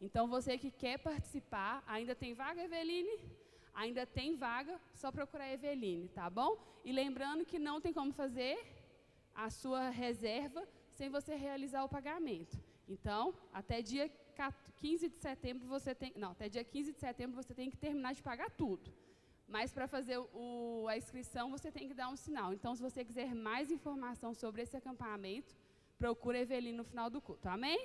Então, você que quer participar, ainda tem vaga, Eveline? Ainda tem vaga, só procurar a Eveline, tá bom? E lembrando que não tem como fazer a sua reserva sem você realizar o pagamento. Então, até dia 15 de setembro até dia 15 de setembro você tem que terminar de pagar tudo. Mas para fazer a inscrição, você tem que dar um sinal. Então, se você quiser mais informação sobre esse acampamento, procura a Eveline no final do culto, amém?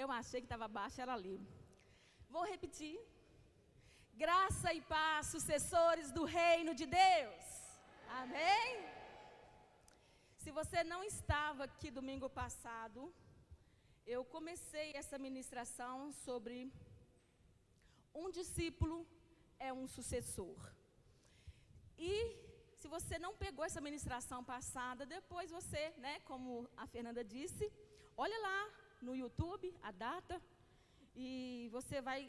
Eu achei que estava baixo, era ali. Vou repetir. Graça e paz, sucessores do reino de Deus. Amém? Se você não estava aqui domingo passado, eu comecei essa ministração sobre um discípulo é um sucessor. E se você não pegou essa ministração passada, depois você, como a Fernanda disse, olha lá no YouTube, a data, e você vai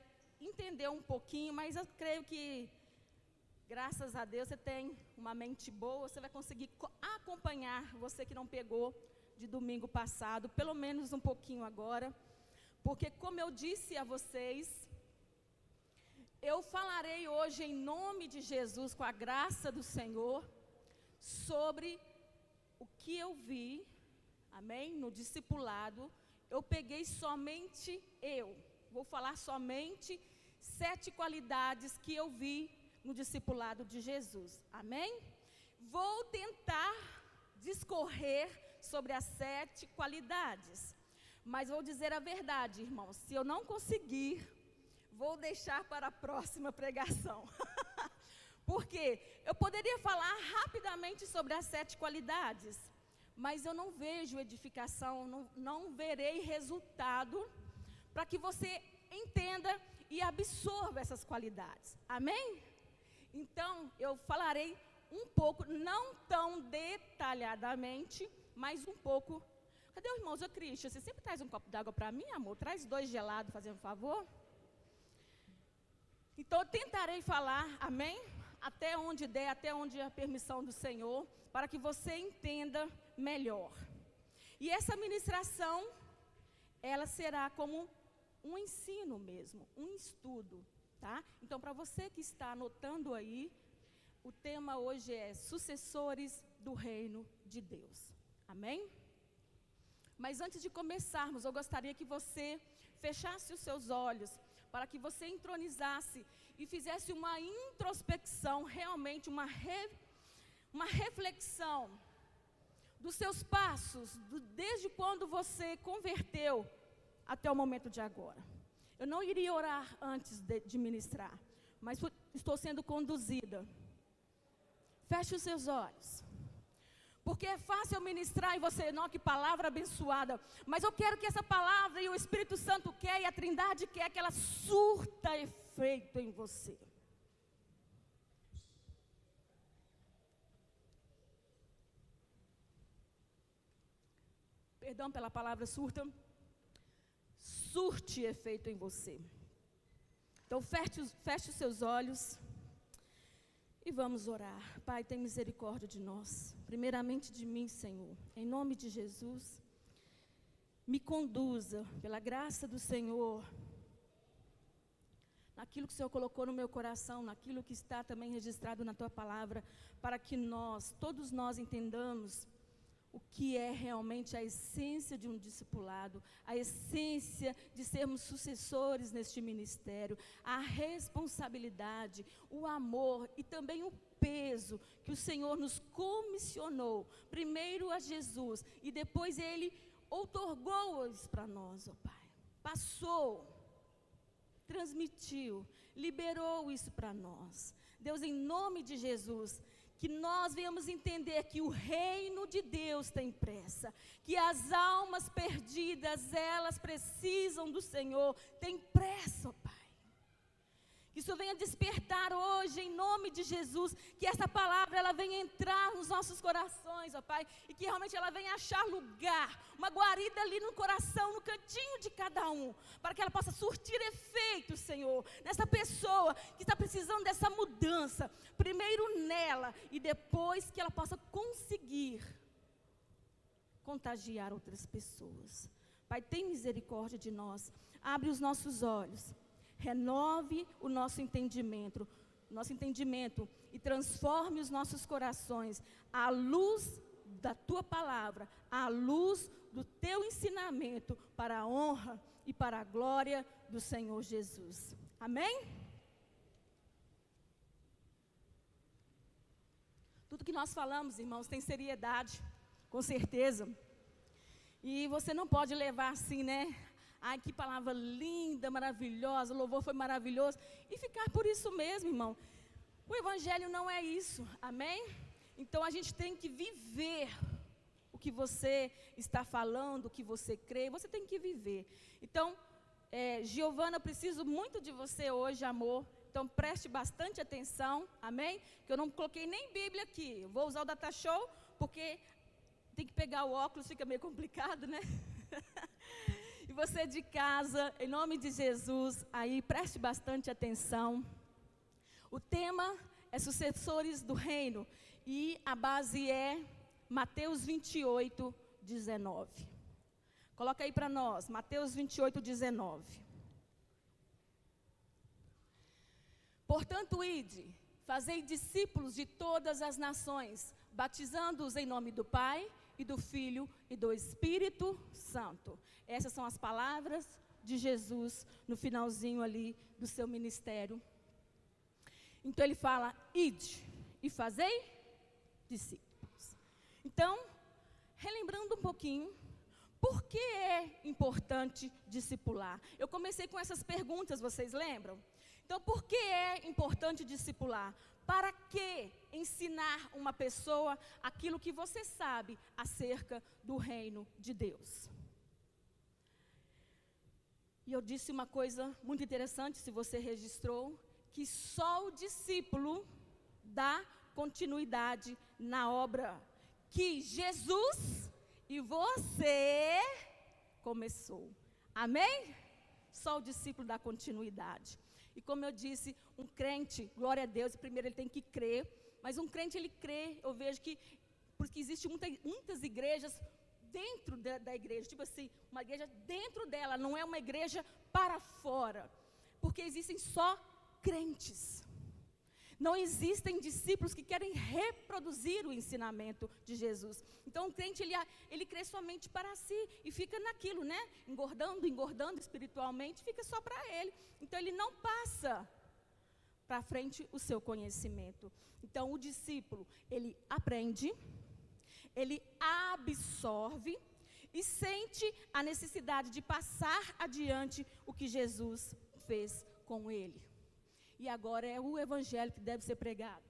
entender um pouquinho, mas eu creio que, graças a Deus, você tem uma mente boa, você vai conseguir acompanhar, você que não pegou de domingo passado, pelo menos um pouquinho agora, porque como eu disse a vocês, eu falarei hoje em nome de Jesus, com a graça do Senhor, sobre o que eu vi, amém, no discipulado. Eu peguei somente vou falar somente 7 qualidades que eu vi no discipulado de Jesus, amém? Vou tentar discorrer sobre as 7 qualidades, mas vou dizer a verdade, irmãos, se eu não conseguir, vou deixar para a próxima pregação, porque eu poderia falar rapidamente sobre as 7 qualidades, mas eu não vejo edificação, não verei resultado para que você entenda e absorva essas qualidades, amém? Então, eu falarei um pouco, não tão detalhadamente, mas um pouco. Cadê o irmão Zé Cristian? Você sempre traz um copo d'água para mim, amor? Traz 2 gelados, fazendo um favor. Então, eu tentarei falar, amém? Até onde der, até onde a permissão do Senhor, para que você entenda melhor. E essa ministração, ela será como um ensino mesmo, um estudo, tá? Então, para você que está anotando aí, o tema hoje é sucessores do reino de Deus, amém? Mas antes de começarmos, eu gostaria que você fechasse os seus olhos, para que você entronizasse e fizesse uma introspecção, realmente uma reflexão dos seus passos, desde quando você converteu até o momento de agora. Eu não iria orar antes de ministrar, mas estou sendo conduzida. Feche os seus olhos. Porque é fácil eu ministrar e você, não, que palavra abençoada. Mas eu quero que essa palavra e o Espírito Santo quer e a Trindade quer que ela surta efeito em você. Perdão pela palavra surta. Surte efeito em você. Então feche os seus olhos e vamos orar. Pai, tem misericórdia de nós, primeiramente de mim, Senhor, em nome de Jesus. Me conduza pela graça do Senhor, naquilo que o Senhor colocou no meu coração, naquilo que está também registrado na Tua palavra, para que todos nós entendamos o que é realmente a essência de um discipulado, a essência de sermos sucessores neste ministério, a responsabilidade, o amor e também o peso que o Senhor nos comissionou, primeiro a Jesus e depois Ele outorgou isso para nós, ó Pai. Passou, transmitiu, liberou isso para nós. Deus, em nome de Jesus, que nós venhamos entender que o reino de Deus tem pressa, que as almas perdidas, elas precisam do Senhor, tem pressa, ó venha despertar hoje, em nome de Jesus, que essa palavra, ela venha entrar nos nossos corações, ó Pai, e que realmente ela venha achar lugar, uma guarida ali no coração, no cantinho de cada um, para que ela possa surtir efeito, Senhor, nessa pessoa que está precisando dessa mudança, primeiro nela, e depois que ela possa conseguir contagiar outras pessoas. Pai, tem misericórdia de nós, abre os nossos olhos, renove o nosso entendimento e transforme os nossos corações à luz da Tua palavra, à luz do Teu ensinamento, para a honra e para a glória do Senhor Jesus. Amém? Tudo que nós falamos, irmãos, tem seriedade, com certeza. E você não pode levar assim, né? Ai, que palavra linda, maravilhosa, o louvor foi maravilhoso. E ficar por isso mesmo, irmão. O Evangelho não é isso, amém? Então a gente tem que viver o que você está falando, o que você crê, você tem que viver. Então, Giovana, eu preciso muito de você hoje, amor. Então preste bastante atenção, amém? Que eu não coloquei nem Bíblia aqui. Eu vou usar o Data Show, porque tem que pegar o óculos, fica meio complicado, né? E você de casa, em nome de Jesus, aí preste bastante atenção. O tema é sucessores do reino e a base é Mateus 28, 19. Coloca aí para nós, Mateus 28, 19. Portanto, ide, fazei discípulos de todas as nações, batizando-os em nome do Pai, e do Filho e do Espírito Santo. Essas são as palavras de Jesus no finalzinho ali do seu ministério. Então ele fala, ide e fazei discípulos. Então, relembrando um pouquinho, por que é importante discipular? Eu comecei com essas perguntas, vocês lembram? Então, por que é importante discipular? Para que ensinar uma pessoa aquilo que você sabe acerca do reino de Deus? E eu disse uma coisa muito interessante, se você registrou, que só o discípulo dá continuidade na obra que Jesus e você começou. Amém? Só o discípulo dá continuidade. E como eu disse, um crente, glória a Deus, primeiro ele tem que crer, mas um crente ele crê, eu vejo que, porque existem muitas igrejas dentro da igreja, tipo assim, uma igreja dentro dela, não é uma igreja para fora, porque existem só crentes. Não existem discípulos que querem reproduzir o ensinamento de Jesus. Então, o crente, ele crê somente para si e fica naquilo, né? Engordando espiritualmente, fica só para ele. Então, ele não passa para frente o seu conhecimento. Então, o discípulo, ele aprende, ele absorve e sente a necessidade de passar adiante o que Jesus fez com ele. E agora é o evangelho que deve ser pregado.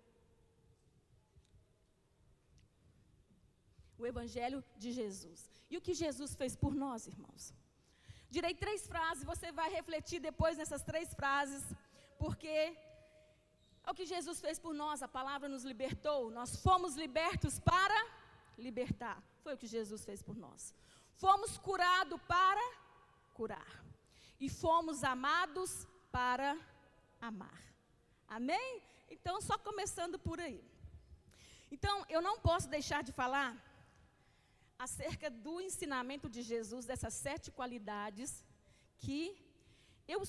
O evangelho de Jesus. E o que Jesus fez por nós, irmãos? Direi 3 frases, você vai refletir depois nessas 3 frases, porque é o que Jesus fez por nós, a palavra nos libertou, nós fomos libertos para libertar. Foi o que Jesus fez por nós. Fomos curados para curar. E fomos amados para amar. Amém? Então, só começando por aí. Então, eu não posso deixar de falar acerca do ensinamento de Jesus, dessas 7 qualidades que eu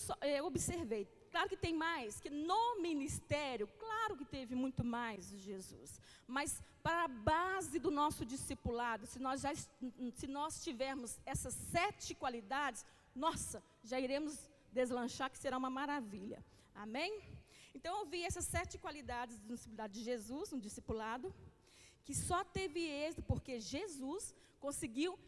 observei. Claro que tem mais, que no ministério, claro que teve muito mais de Jesus. Mas para a base do nosso discipulado, se nós tivermos essas 7 qualidades, nossa, já iremos deslanchar, que será uma maravilha. Amém? Então, eu vi essas 7 qualidades do discipulado de Jesus, no discipulado, que só teve êxito porque Jesus conseguiu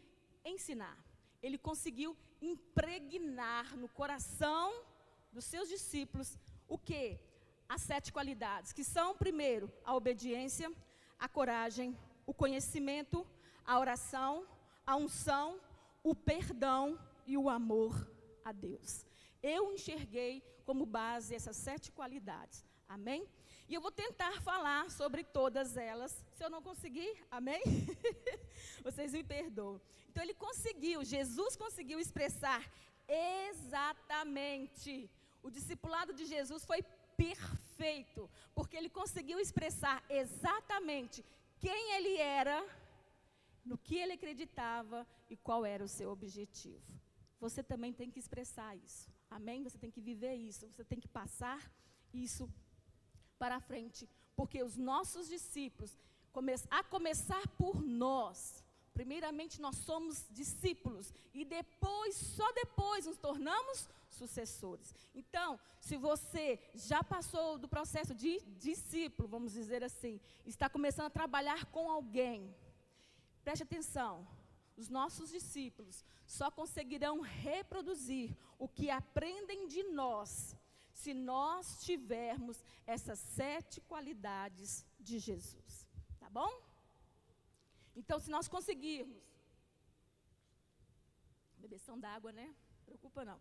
ensinar. Ele conseguiu impregnar no coração dos seus discípulos o quê? As 7 qualidades, que são, primeiro, a obediência, a coragem, o conhecimento, a oração, a unção, o perdão e o amor a Deus. eu enxerguei como base essas 7 qualidades. Amém? E eu vou tentar falar sobre todas elas. Se eu não conseguir, amém? Vocês me perdoam. Então Jesus conseguiu expressar exatamente. O discipulado de Jesus foi perfeito, porque ele conseguiu expressar exatamente quem ele era, no que ele acreditava e qual era o seu objetivo. Você também tem que expressar isso. Amém? Você tem que viver isso. Você tem que passar isso para frente, porque os nossos discípulos, a começar por nós, primeiramente nós somos discípulos e depois, só depois nos tornamos sucessores. Então, se você já passou do processo de discípulo, vamos dizer assim, está começando a trabalhar com alguém, preste atenção, os nossos discípulos só conseguirão reproduzir o que aprendem de nós, se nós tivermos essas 7 qualidades de Jesus, tá bom? Então, se nós conseguirmos, bebeção d'água, né? Preocupa não.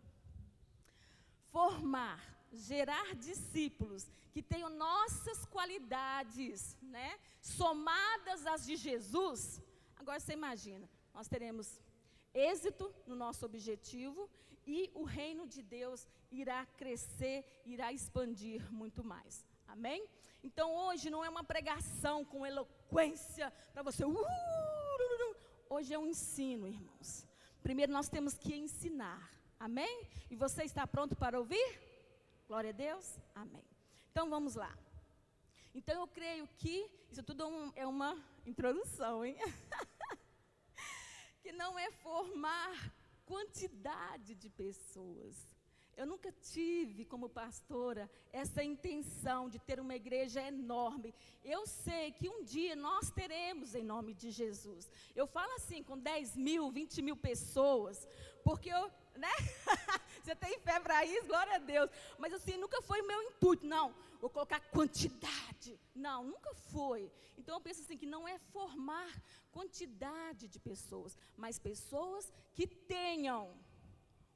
Formar, gerar discípulos que tenham nossas qualidades, né? Somadas às de Jesus, agora você imagina, nós teremos êxito no nosso objetivo e o reino de Deus irá crescer, irá expandir muito mais. Amém? Então hoje não é uma pregação com eloquência para você. Hoje é um ensino, irmãos. Primeiro nós temos que ensinar. Amém? E você está pronto para ouvir? Glória a Deus? Amém. Então vamos lá. Então eu creio que isso tudo é uma introdução, hein? Que não é formar quantidade de pessoas. Eu nunca tive, como pastora, essa intenção de ter uma igreja enorme. Eu sei que um dia nós teremos em nome de Jesus. Eu falo assim, com 10 mil, 20 mil pessoas, porque eu, né? Você tem fé para isso? Glória a Deus. Mas assim, nunca foi o meu intuito, não. Vou colocar quantidade. Não, nunca foi. Então eu penso assim, que não é formar quantidade de pessoas, mas pessoas que tenham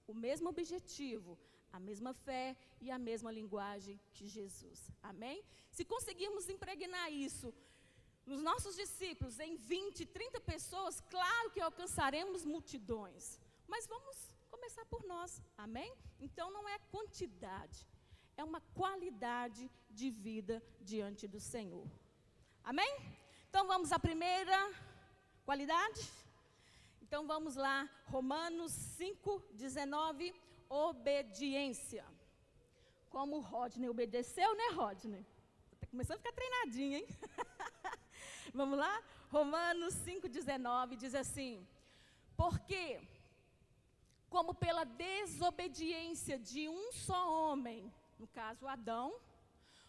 o mesmo objetivo, a mesma fé e a mesma linguagem que Jesus. Amém? Se conseguirmos impregnar isso nos nossos discípulos em 20, 30 pessoas, claro que alcançaremos multidões. Mas vamos começar por nós. Amém? Então não é quantidade, é uma qualidade de vida diante do Senhor. Amém? Então vamos à primeira qualidade? Então vamos lá, Romanos 5:19, obediência. Como o Rodney obedeceu, né, Rodney? Está começando a ficar treinadinho, hein? Vamos lá? Romanos 5:19 diz assim: porque, como pela desobediência de um só homem, no caso Adão,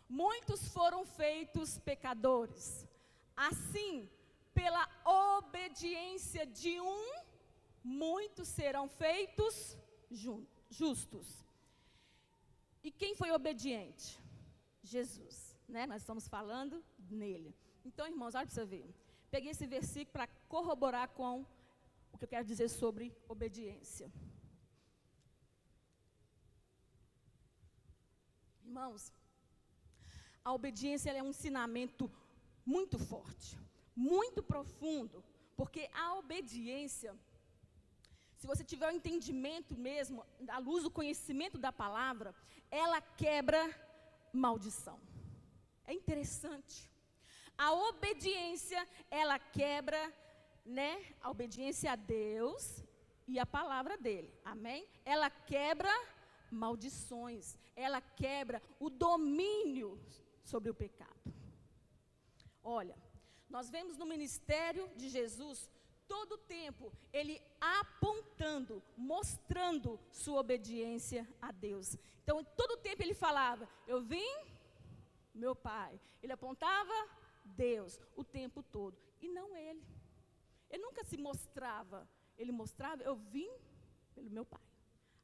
muitos foram feitos pecadores, assim, pela obediência de um, muitos serão feitos justos. E quem foi obediente? Jesus, né? Nós estamos falando nele. Então, irmãos, olha para você ver. Peguei esse versículo para corroborar com o que eu quero dizer sobre obediência. Irmãos, a obediência é um ensinamento muito forte, muito profundo, porque a obediência, se você tiver o entendimento mesmo, à luz do conhecimento da palavra, ela quebra maldição. É interessante. A obediência, ela quebra, né, a obediência a Deus e a palavra dele. Amém? Ela quebra maldições. Ela quebra o domínio sobre o pecado. Olha, nós vemos no ministério de Jesus, todo o tempo, ele apontando, mostrando sua obediência a Deus. Então, todo o tempo ele falava, eu vim, meu Pai. Ele apontava Deus o tempo todo, e não ele. Ele nunca se mostrava, ele mostrava, eu vim pelo meu Pai.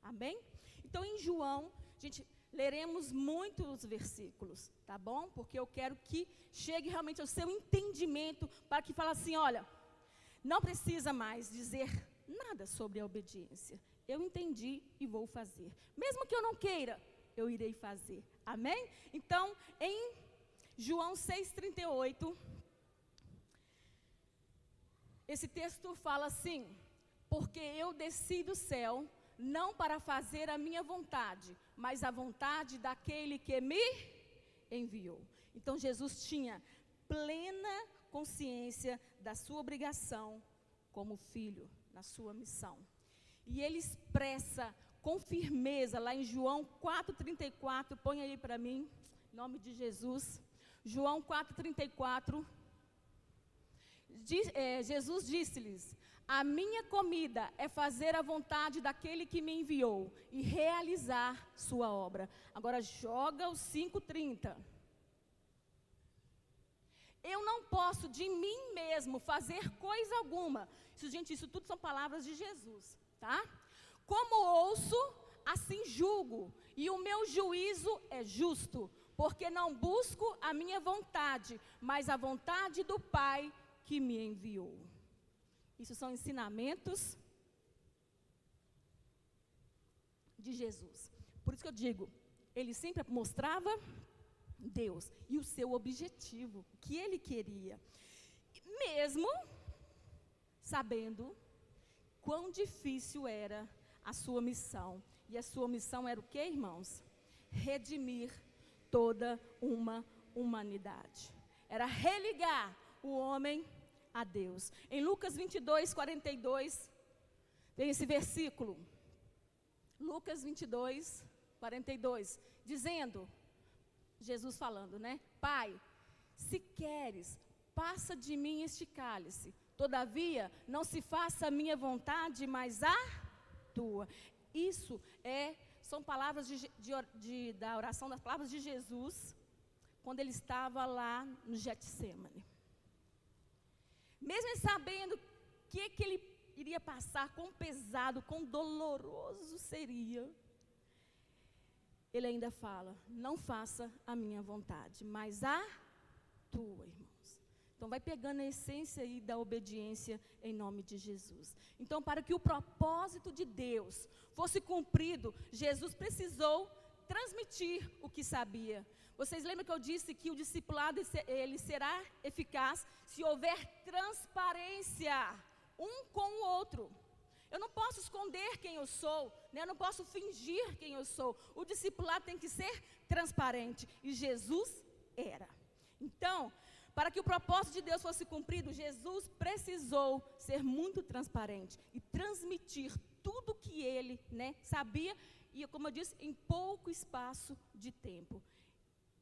Amém? Então, em João, gente, leremos muitos versículos, tá bom? Porque eu quero que chegue realmente ao seu entendimento, para que fale assim, olha, não precisa mais dizer nada sobre a obediência. eu entendi e vou fazer. Mesmo que eu não queira, eu irei fazer. Amém? Então, em João 6,38, esse texto fala assim: porque eu desci do céu, não para fazer a minha vontade, mas a vontade daquele que me enviou. Então, Jesus tinha plena consciência da sua obrigação como filho, na sua missão. E ele expressa com firmeza, lá em João 4,34, põe aí para mim, em nome de Jesus. João 4,34, Jesus disse-lhes: a minha comida é fazer a vontade daquele que me enviou e realizar sua obra. Agora joga o 5,30. Eu não posso de mim mesmo fazer coisa alguma. Isso, gente, isso tudo são palavras de Jesus, tá? Como ouço, assim julgo, e o meu juízo é justo, porque não busco a minha vontade, mas a vontade do Pai que me enviou. Isso são ensinamentos de Jesus. Por isso que eu digo, ele sempre mostrava Deus e o seu objetivo, o que ele queria, mesmo sabendo quão difícil era a sua missão. E a sua missão era o que, irmãos? Redimir toda uma humanidade. Era religar o homem a Deus. Em Lucas 22:42, tem esse versículo. Lucas 22:42, dizendo, Jesus falando, né? Pai, se queres, passa de mim este cálice. Todavia, não se faça a minha vontade, mas a tua. Isso são palavras da oração, das palavras de Jesus, quando ele estava lá no Getsêmani. Mesmo sabendo que ele iria passar, quão pesado, quão doloroso seria, ele ainda fala: não faça a minha vontade, mas a tua, irmãos. Então vai pegando a essência aí da obediência em nome de Jesus. Então, para que o propósito de Deus fosse cumprido, Jesus precisou transmitir o que sabia. Vocês lembram que eu disse que o discipulado ele será eficaz se houver transparência um com o outro. Eu não posso esconder quem eu sou, né? Eu não posso fingir quem eu sou. O discipulado tem que ser transparente, e Jesus era. Então, para que o propósito de Deus fosse cumprido, Jesus precisou ser muito transparente e transmitir tudo que ele, né, sabia, e como eu disse, em pouco espaço de tempo.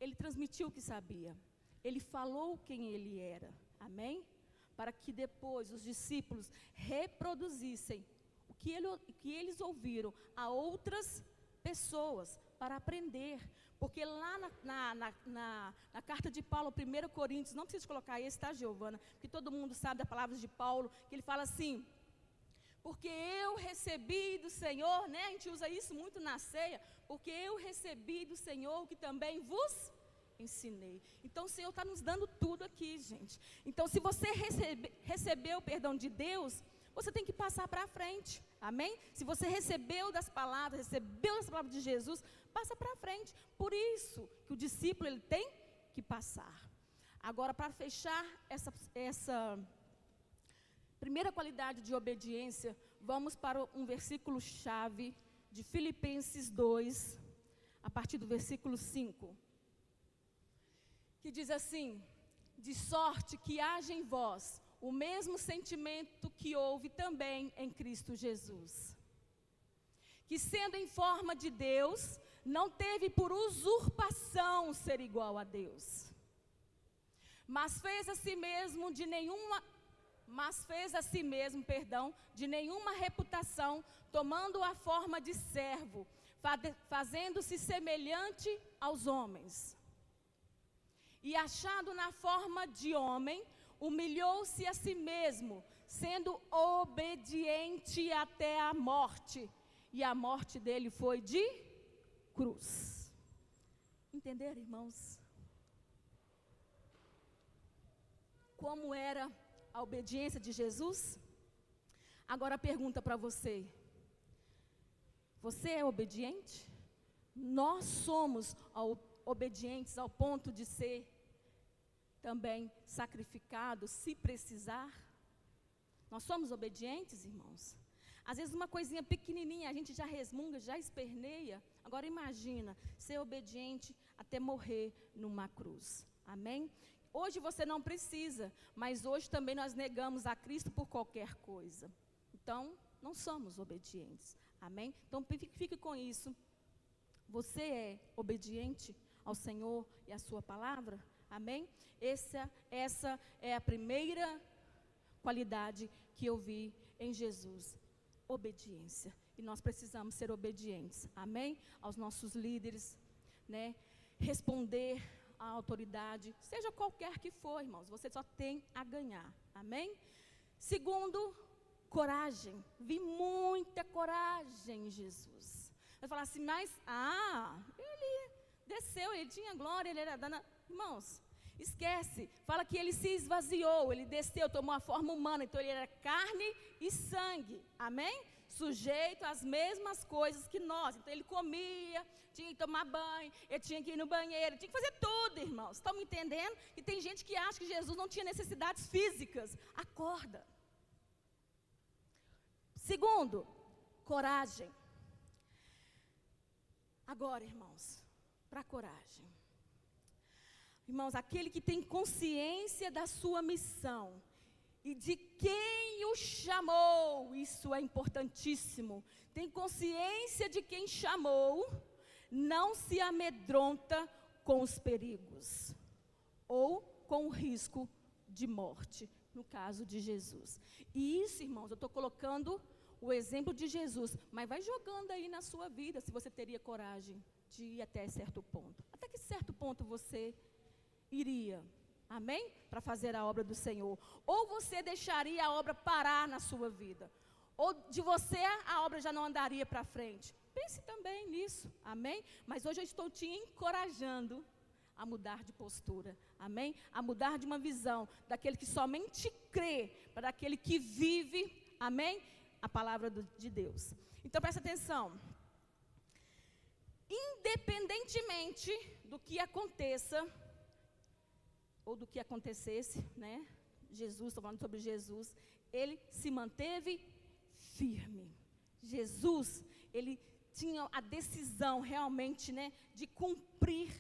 Ele transmitiu o que sabia, ele falou quem ele era, amém? Para que depois os discípulos reproduzissem o que eles ouviram a outras pessoas, para aprender. Porque lá na carta de Paulo, 1 Coríntios, não precisa colocar esse, tá, Giovana? Porque todo mundo sabe das palavras de Paulo, que ele fala assim: porque eu recebi do Senhor, né? A gente usa isso muito na ceia. Porque eu recebi do Senhor o que também vos ensinei. Então o Senhor está nos dando tudo aqui, gente. Então, se você recebeu o perdão de Deus, você tem que passar para frente, amém? Se você recebeu das palavras de Jesus, passa para frente. Por isso que o discípulo ele tem que passar. Agora, para fechar essa primeira qualidade de obediência, vamos para um versículo chave de Filipenses 2, a partir do versículo 5, que diz assim: de sorte que haja em vós o mesmo sentimento que houve também em Cristo Jesus, que sendo em forma de Deus, não teve por usurpação ser igual a Deus, mas fez a si mesmo de nenhuma reputação, tomando a forma de servo, fazendo-se semelhante aos homens. E achado na forma de homem, humilhou-se a si mesmo, sendo obediente até a morte. E a morte dele foi de cruz. Entenderam, irmãos? Como era a obediência de Jesus? Agora a pergunta para você: Você é obediente? Nós somos obedientes ao ponto de ser também sacrificados, se precisar? Nós somos obedientes, irmãos? Às vezes uma coisinha pequenininha, a gente já resmunga, já esperneia. Agora imagina, ser obediente até morrer numa cruz. Amém? Hoje você não precisa, mas hoje também nós negamos a Cristo por qualquer coisa. Então, não somos obedientes. Amém? Então, fique com isso. Você é obediente ao Senhor e à sua palavra? Amém? Essa é a primeira qualidade que eu vi em Jesus. Obediência. E nós precisamos ser obedientes. Amém? Aos nossos líderes, né? Responder à autoridade, seja qualquer que for, irmãos, você só tem a ganhar. Amém? Segundo, coragem. Vi muita coragem em Jesus. Vai falar assim, mas, ele desceu, ele tinha glória, ele era dana. Irmãos, esquece, fala que ele se esvaziou, ele desceu, tomou a forma humana, então ele era carne e sangue, amém? Sujeito às mesmas coisas que nós, então ele comia, tinha que tomar banho, ele tinha que ir no banheiro, tinha que fazer tudo, irmãos, estão me entendendo? E tem gente que acha que Jesus não tinha necessidades físicas, acorda. Segundo, coragem. Agora, irmãos, para a coragem. Irmãos, aquele que tem consciência da sua missão e de quem o chamou, isso é importantíssimo. Tem consciência de quem chamou, não se amedronta com os perigos ou com o risco de morte, no caso de Jesus. E isso, irmãos, eu estou colocando o exemplo de Jesus, mas vai jogando aí na sua vida, se você teria coragem de ir até certo ponto. Até que certo ponto você iria, amém? Para fazer a obra do Senhor. Ou você deixaria a obra parar na sua vida. Ou de você a obra já não andaria para frente. Pense também nisso, amém? Mas hoje eu estou te encorajando a mudar de postura, amém? A mudar de uma visão, daquele que somente crê, para aquele que vive, amém? A palavra de Deus. Então presta atenção. Independentemente do que aconteça, ou do que acontecesse, né? Jesus, estou falando sobre Jesus, ele se manteve firme. Jesus, ele tinha a decisão realmente, né, de cumprir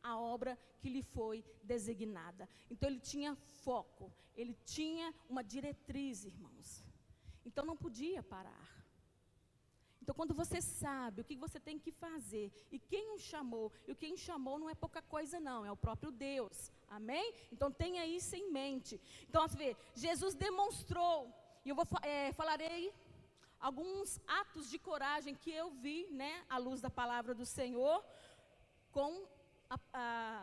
a obra que lhe foi designada. Então ele tinha foco, ele tinha uma diretriz, irmãos. Então não podia parar. Então quando você sabe o que você tem que fazer, e quem o chamou, e o quem o chamou não é pouca coisa não, é o próprio Deus, amém? Então tenha isso em mente. Então você vê, Jesus demonstrou, e eu falarei alguns atos de coragem que eu vi, né, à luz da palavra do Senhor, com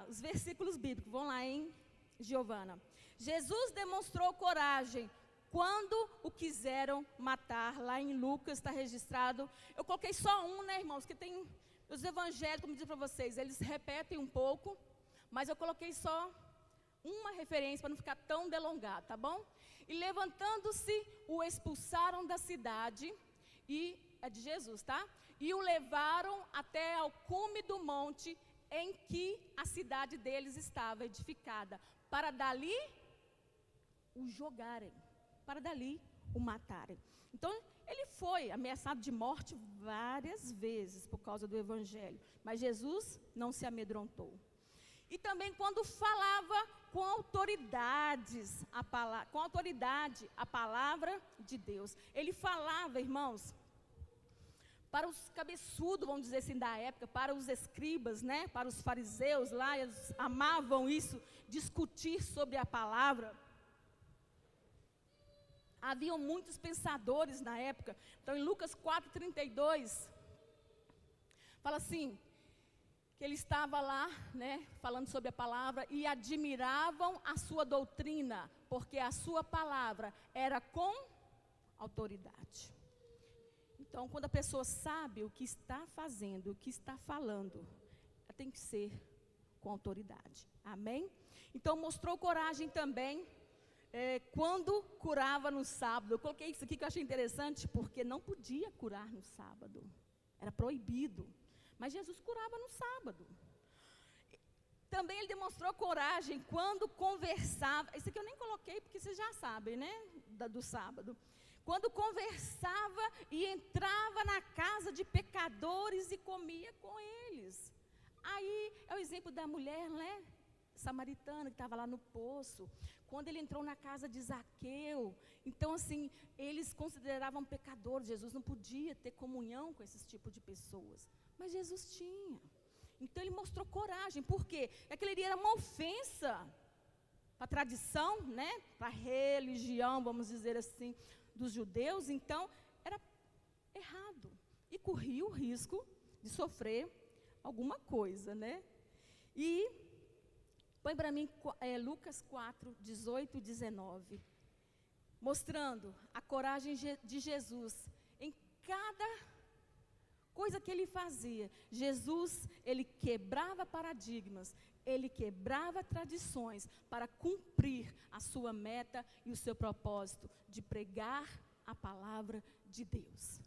os versículos bíblicos. Vão lá em Giovana. Jesus demonstrou coragem quando o quiseram matar. Lá em Lucas está registrado. Eu coloquei só um, né, irmãos, que tem os evangelhos, como diz para vocês, eles repetem um pouco, mas eu coloquei só uma referência para não ficar tão delongado, tá bom? E levantando-se, o expulsaram da cidade, e é de Jesus, tá? E o levaram até ao cume do monte em que a cidade deles estava edificada, para dali o jogarem, para dali o matarem. Então, ele foi ameaçado de morte várias vezes por causa do evangelho, mas Jesus não se amedrontou. E também quando falava com autoridades, a palavra de Deus. Ele falava, irmãos, para os cabeçudos, vamos dizer assim, da época, para os escribas, né, para os fariseus lá, eles amavam isso, discutir sobre a palavra. Haviam muitos pensadores na época. Então, em Lucas 4:32, fala assim, que ele estava lá, né, falando sobre a palavra, e admiravam a sua doutrina, porque a sua palavra era com autoridade. Então, quando a pessoa sabe o que está fazendo, o que está falando, ela tem que ser com autoridade. Amém? Então, mostrou coragem também quando curava no sábado. Eu coloquei isso aqui que eu achei interessante, porque não podia curar no sábado. Era proibido. Mas Jesus curava no sábado. Também ele demonstrou coragem quando conversava. Isso aqui eu nem coloquei, porque vocês já sabem, né? Do sábado. Quando conversava e entrava na casa de pecadores e comia com eles. Aí é o exemplo da mulher, né? Samaritana, que estava lá no poço. Quando ele entrou na casa de Zaqueu. Então, assim, eles consideravam pecadores. Jesus não podia ter comunhão com esses tipos de pessoas. Mas Jesus tinha. Então, ele mostrou coragem. Por quê? Aquilo ali era uma ofensa para a tradição, né? Para a religião, vamos dizer assim, dos judeus. Então, era errado. E corria o risco de sofrer alguma coisa, né? E põe para mim Lucas 4, 18 e 19. Mostrando a coragem de Jesus em cada coisa que ele fazia. Jesus, ele quebrava paradigmas, ele quebrava tradições para cumprir a sua meta e o seu propósito de pregar a palavra de Deus.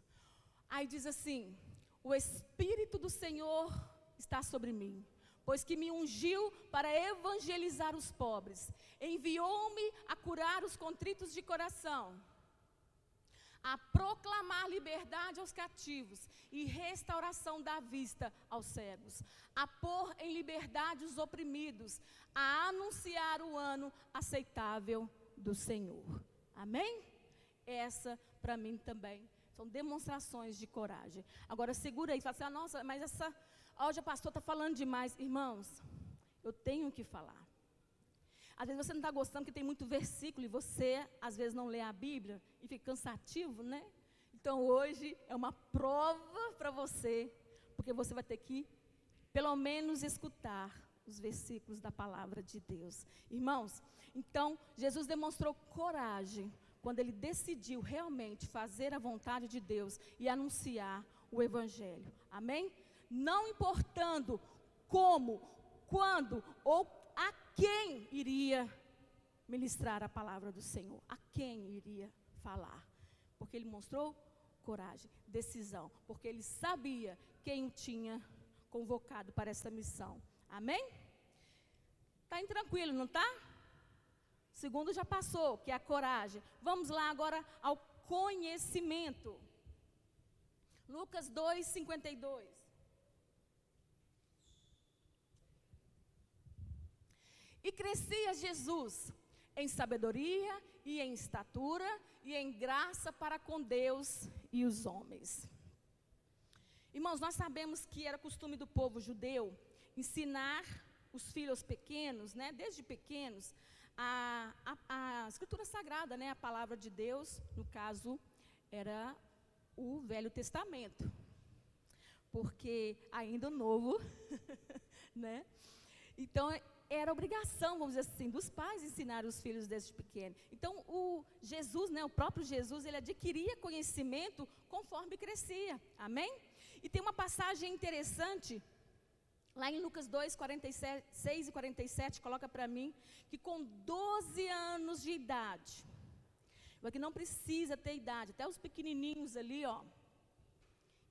Aí diz assim: o Espírito do Senhor está sobre mim, pois que me ungiu para evangelizar os pobres, enviou-me a curar os contritos de coração, a proclamar liberdade aos cativos e restauração da vista aos cegos, a pôr em liberdade os oprimidos, a anunciar o ano aceitável do Senhor. Amém? Essa, para mim também, são demonstrações de coragem. Agora, segura aí, fala assim: nossa, mas hoje a pastora está falando demais. Irmãos, eu tenho que falar. Às vezes você não está gostando porque tem muito versículo e você, às vezes, não lê a Bíblia e fica cansativo, né? Então, hoje é uma prova para você, porque você vai ter que, pelo menos, escutar os versículos da palavra de Deus. Irmãos, então, Jesus demonstrou coragem quando ele decidiu realmente fazer a vontade de Deus e anunciar o Evangelho. Amém? Não importando como, quando ou a quem iria ministrar a palavra do Senhor, a quem iria falar, porque ele mostrou coragem, decisão, porque ele sabia quem o tinha convocado para essa missão. Amém? Está tranquilo, não está? Segundo já passou, que é a coragem. Vamos lá agora ao conhecimento. Lucas 2, 52. E crescia Jesus em sabedoria e em estatura e em graça para com Deus e os homens. Irmãos, nós sabemos que era costume do povo judeu ensinar os filhos pequenos, né, desde pequenos, a Escritura Sagrada, né, a palavra de Deus. No caso, era o Velho Testamento, porque ainda o Novo, né? Então, era obrigação, vamos dizer assim, dos pais ensinar os filhos desde pequeno. Então, o Jesus, né, o próprio Jesus, ele adquiria conhecimento conforme crescia. Amém? E tem uma passagem interessante, lá em Lucas 2, 46 e 47, coloca para mim, que com 12 anos de idade, porque não precisa ter idade, até os pequenininhos ali, ó,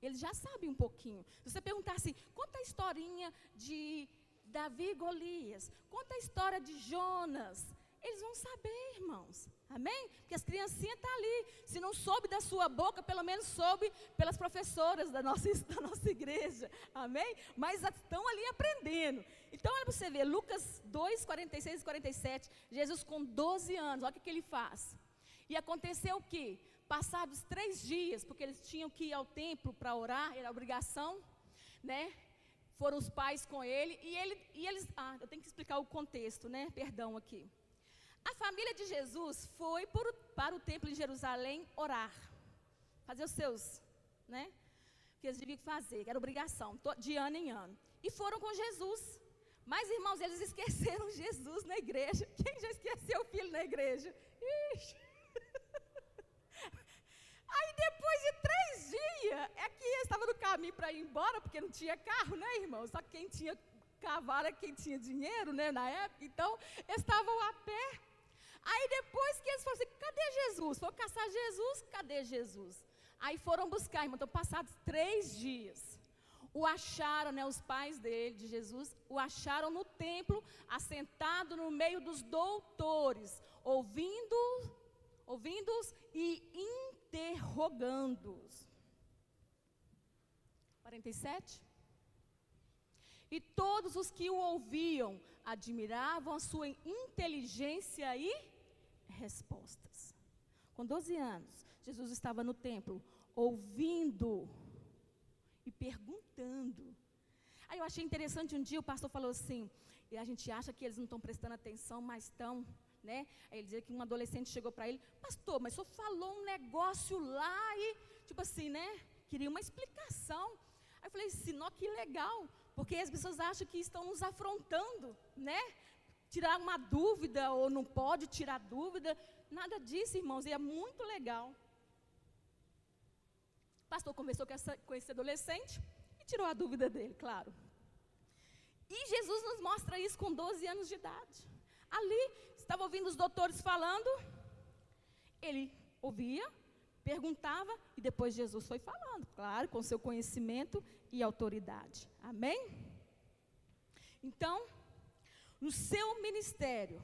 eles já sabem um pouquinho. Se você perguntar assim, conta a historinha de Davi e Golias, conta a história de Jonas, eles vão saber, irmãos. Amém? Porque as criancinhas estão ali. Se não soube da sua boca, pelo menos soube pelas professoras da nossa igreja. Amém? Mas estão ali aprendendo. Então, olha para você ver, Lucas 2, 46 e 47, Jesus com 12 anos, olha o que ele faz. E aconteceu o quê? Passados 3 dias, porque eles tinham que ir ao templo para orar, era obrigação, né? Foram os pais com ele, e eles, eu tenho que explicar o contexto, né? Perdão aqui. A família de Jesus foi para o templo de Jerusalém orar, fazer os seus, né? Que eles deviam fazer, que era obrigação, de ano em ano. E foram com Jesus. Mas, irmãos, eles esqueceram Jesus na igreja. Quem já esqueceu o filho na igreja? Ixi. Aí, depois de 3 dias, é que eles estavam no caminho para ir embora, porque não tinha carro, né, irmão? Só que quem tinha cavalo é quem tinha dinheiro, né, na época. Então, eles estavam a pé. Aí, depois que eles foram assim, cadê Jesus? Foram caçar Jesus, cadê Jesus? Aí foram buscar, irmão, então passados 3 dias, o acharam, né, os pais dele, de Jesus, o acharam no templo, assentado no meio dos doutores, ouvindo-os e interrogando-os. 47. E todos os que o ouviam admiravam a sua inteligência e respostas. Com 12 anos, Jesus estava no templo, ouvindo e perguntando. Aí eu achei interessante, um dia o pastor falou assim, e a gente acha que eles não estão prestando atenção, mas estão, né? Aí ele dizia que um adolescente chegou para ele, pastor, mas o senhor falou um negócio lá e, tipo assim, né? Queria uma explicação. Aí eu falei, Sinó, que legal, porque as pessoas acham que estão nos afrontando, né? Tirar uma dúvida ou não pode tirar dúvida. Nada disso, irmãos, e é muito legal. O pastor conversou com esse adolescente e tirou a dúvida dele, claro. E Jesus nos mostra isso com 12 anos de idade. Ali, estava ouvindo os doutores falando, ele ouvia, perguntava e depois Jesus foi falando, claro, com seu conhecimento e autoridade. Amém? Então, no seu ministério,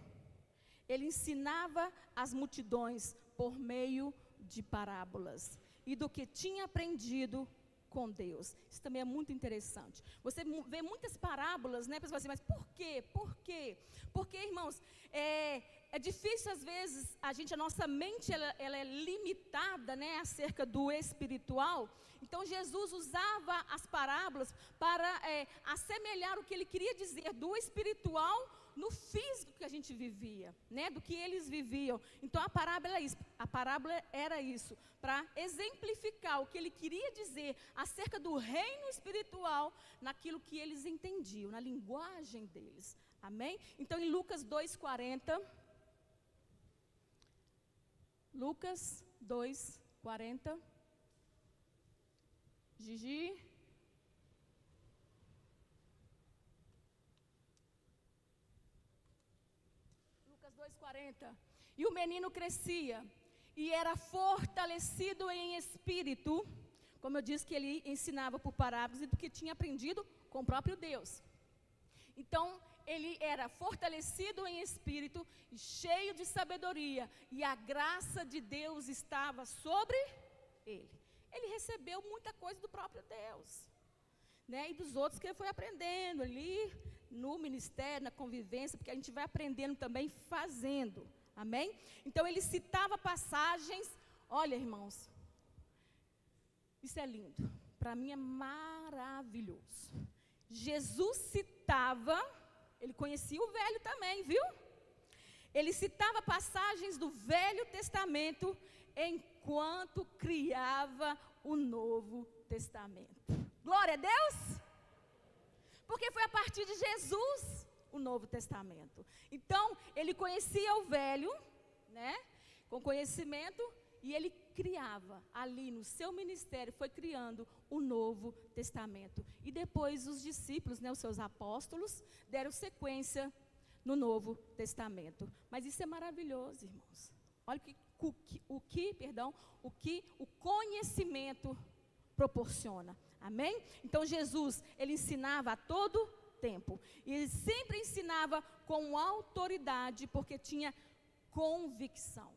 ele ensinava as multidões por meio de parábolas e do que tinha aprendido com Deus. Isso também é muito interessante. Você vê muitas parábolas, né? Pessoal assim, mas por quê? Por quê? Porque, irmãos, é difícil às vezes, a nossa mente ela é limitada, né, acerca do espiritual. Então Jesus usava as parábolas para assemelhar o que ele queria dizer do espiritual no físico que a gente vivia, né, do que eles viviam. Então a parábola era isso, para exemplificar o que ele queria dizer acerca do reino espiritual naquilo que eles entendiam, na linguagem deles. Amém? Então em Lucas 2:40, Lucas 2:40, Gigi. Lucas 2:40. E o menino crescia e era fortalecido em espírito, como eu disse que ele ensinava por parábolas e do que tinha aprendido com o próprio Deus. Então, ele era fortalecido em espírito e cheio de sabedoria, e a graça de Deus estava sobre ele. Ele recebeu muita coisa do próprio Deus, né? E dos outros que ele foi aprendendo ali no ministério, na convivência, porque a gente vai aprendendo também fazendo. Amém? Então ele citava passagens, olha, irmãos, isso é lindo, para mim é maravilhoso. Jesus citava, ele conhecia o Velho também, viu? Ele citava passagens do Velho Testamento enquanto criava o Novo Testamento. Glória a Deus! Porque foi a partir de Jesus o Novo Testamento. Então, ele conhecia o Velho, né, com conhecimento, e ele criava ali no seu ministério, foi criando o Novo Testamento. E depois os discípulos, né, os seus apóstolos, deram sequência no Novo Testamento. Mas isso é maravilhoso, irmãos. Olha o que o conhecimento proporciona. Amém? Então Jesus, ele ensinava a todo tempo. E ele sempre ensinava com autoridade, porque tinha convicção.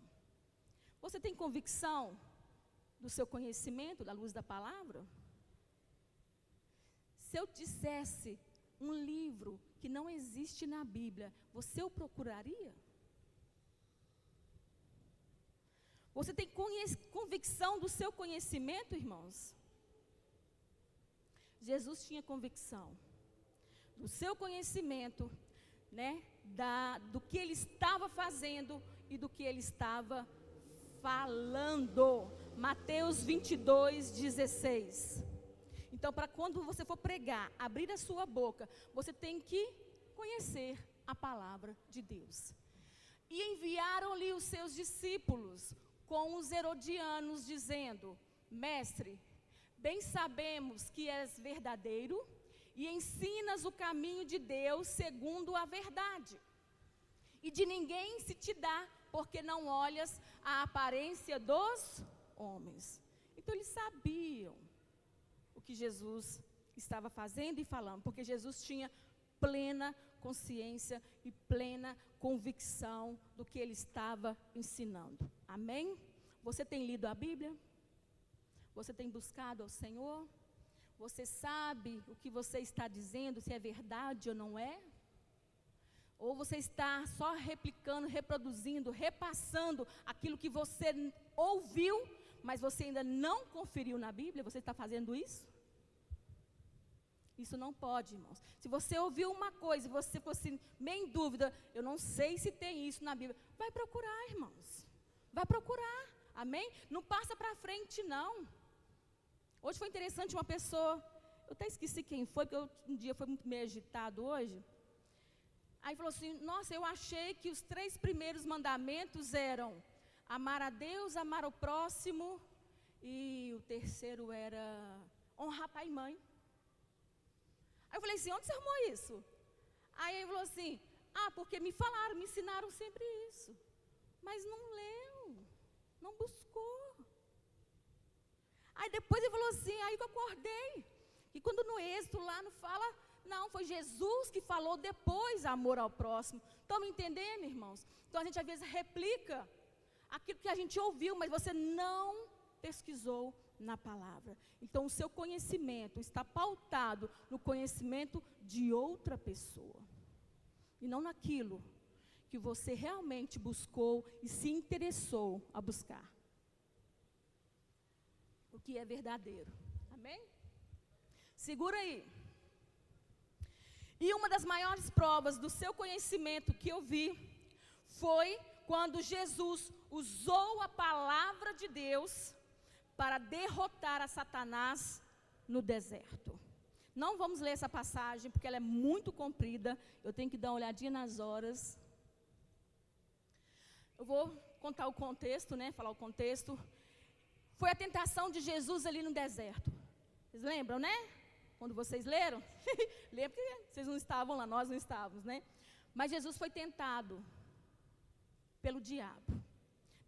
Você tem convicção do seu conhecimento, da luz da palavra? Se eu dissesse um livro que não existe na Bíblia, você o procuraria? Você tem convicção do seu conhecimento, irmãos? Jesus tinha convicção do seu conhecimento, né, do que ele estava fazendo e do que ele estava falando. Mateus 22:16. Então, para quando você for pregar, abrir a sua boca, você tem que conhecer a palavra de Deus. E enviaram-lhe os seus discípulos com os herodianos, dizendo: Mestre, bem sabemos que és verdadeiro e ensinas o caminho de Deus segundo a verdade. E de ninguém se te dá, porque não olhas a aparência dos homens. Então eles sabiam o que Jesus estava fazendo e falando, porque Jesus tinha plena consciência e plena convicção do que ele estava ensinando. Amém? Você tem lido a Bíblia? Você tem buscado ao Senhor? Você sabe o que você está dizendo, se é verdade ou não é? Ou você está só replicando, reproduzindo, repassando aquilo que você ouviu, mas você ainda não conferiu na Bíblia? Você está fazendo isso? Isso não pode, irmãos. Se você ouviu uma coisa e você fosse meio em dúvida, eu não sei se tem isso na Bíblia, vai procurar, irmãos. Vai procurar, amém? Não passa para frente, não. Hoje foi interessante uma pessoa, eu até esqueci quem foi, porque um dia foi muito meio agitado hoje. Aí falou assim, nossa, eu achei que os 3 primeiros mandamentos eram amar a Deus, amar o próximo, e o terceiro era honrar pai e mãe. Aí eu falei assim, onde você arrumou isso? Aí ele falou assim, porque me falaram, me ensinaram sempre isso. Mas não leu, não buscou. Aí depois ele falou assim, aí que eu acordei. E quando no Êxodo lá não fala, não, foi Jesus que falou depois amor ao próximo. Estão me entendendo, irmãos? Então a gente às vezes replica aquilo que a gente ouviu, mas você não pesquisou na palavra. Então o seu conhecimento está pautado no conhecimento de outra pessoa. E não naquilo que você realmente buscou e se interessou a buscar. O que é verdadeiro. Amém? Segura aí. E uma das maiores provas do seu conhecimento que eu vi foi quando Jesus usou a palavra de Deus para derrotar a Satanás no deserto. Não vamos ler essa passagem porque ela é muito comprida. Eu tenho que dar uma olhadinha nas horas. Eu vou contar o contexto, né? Falar o contexto. Foi a tentação de Jesus ali no deserto. Vocês lembram, né? Quando vocês leram? Lembra que vocês não estavam lá, nós não estávamos, né? Mas Jesus foi tentado pelo diabo.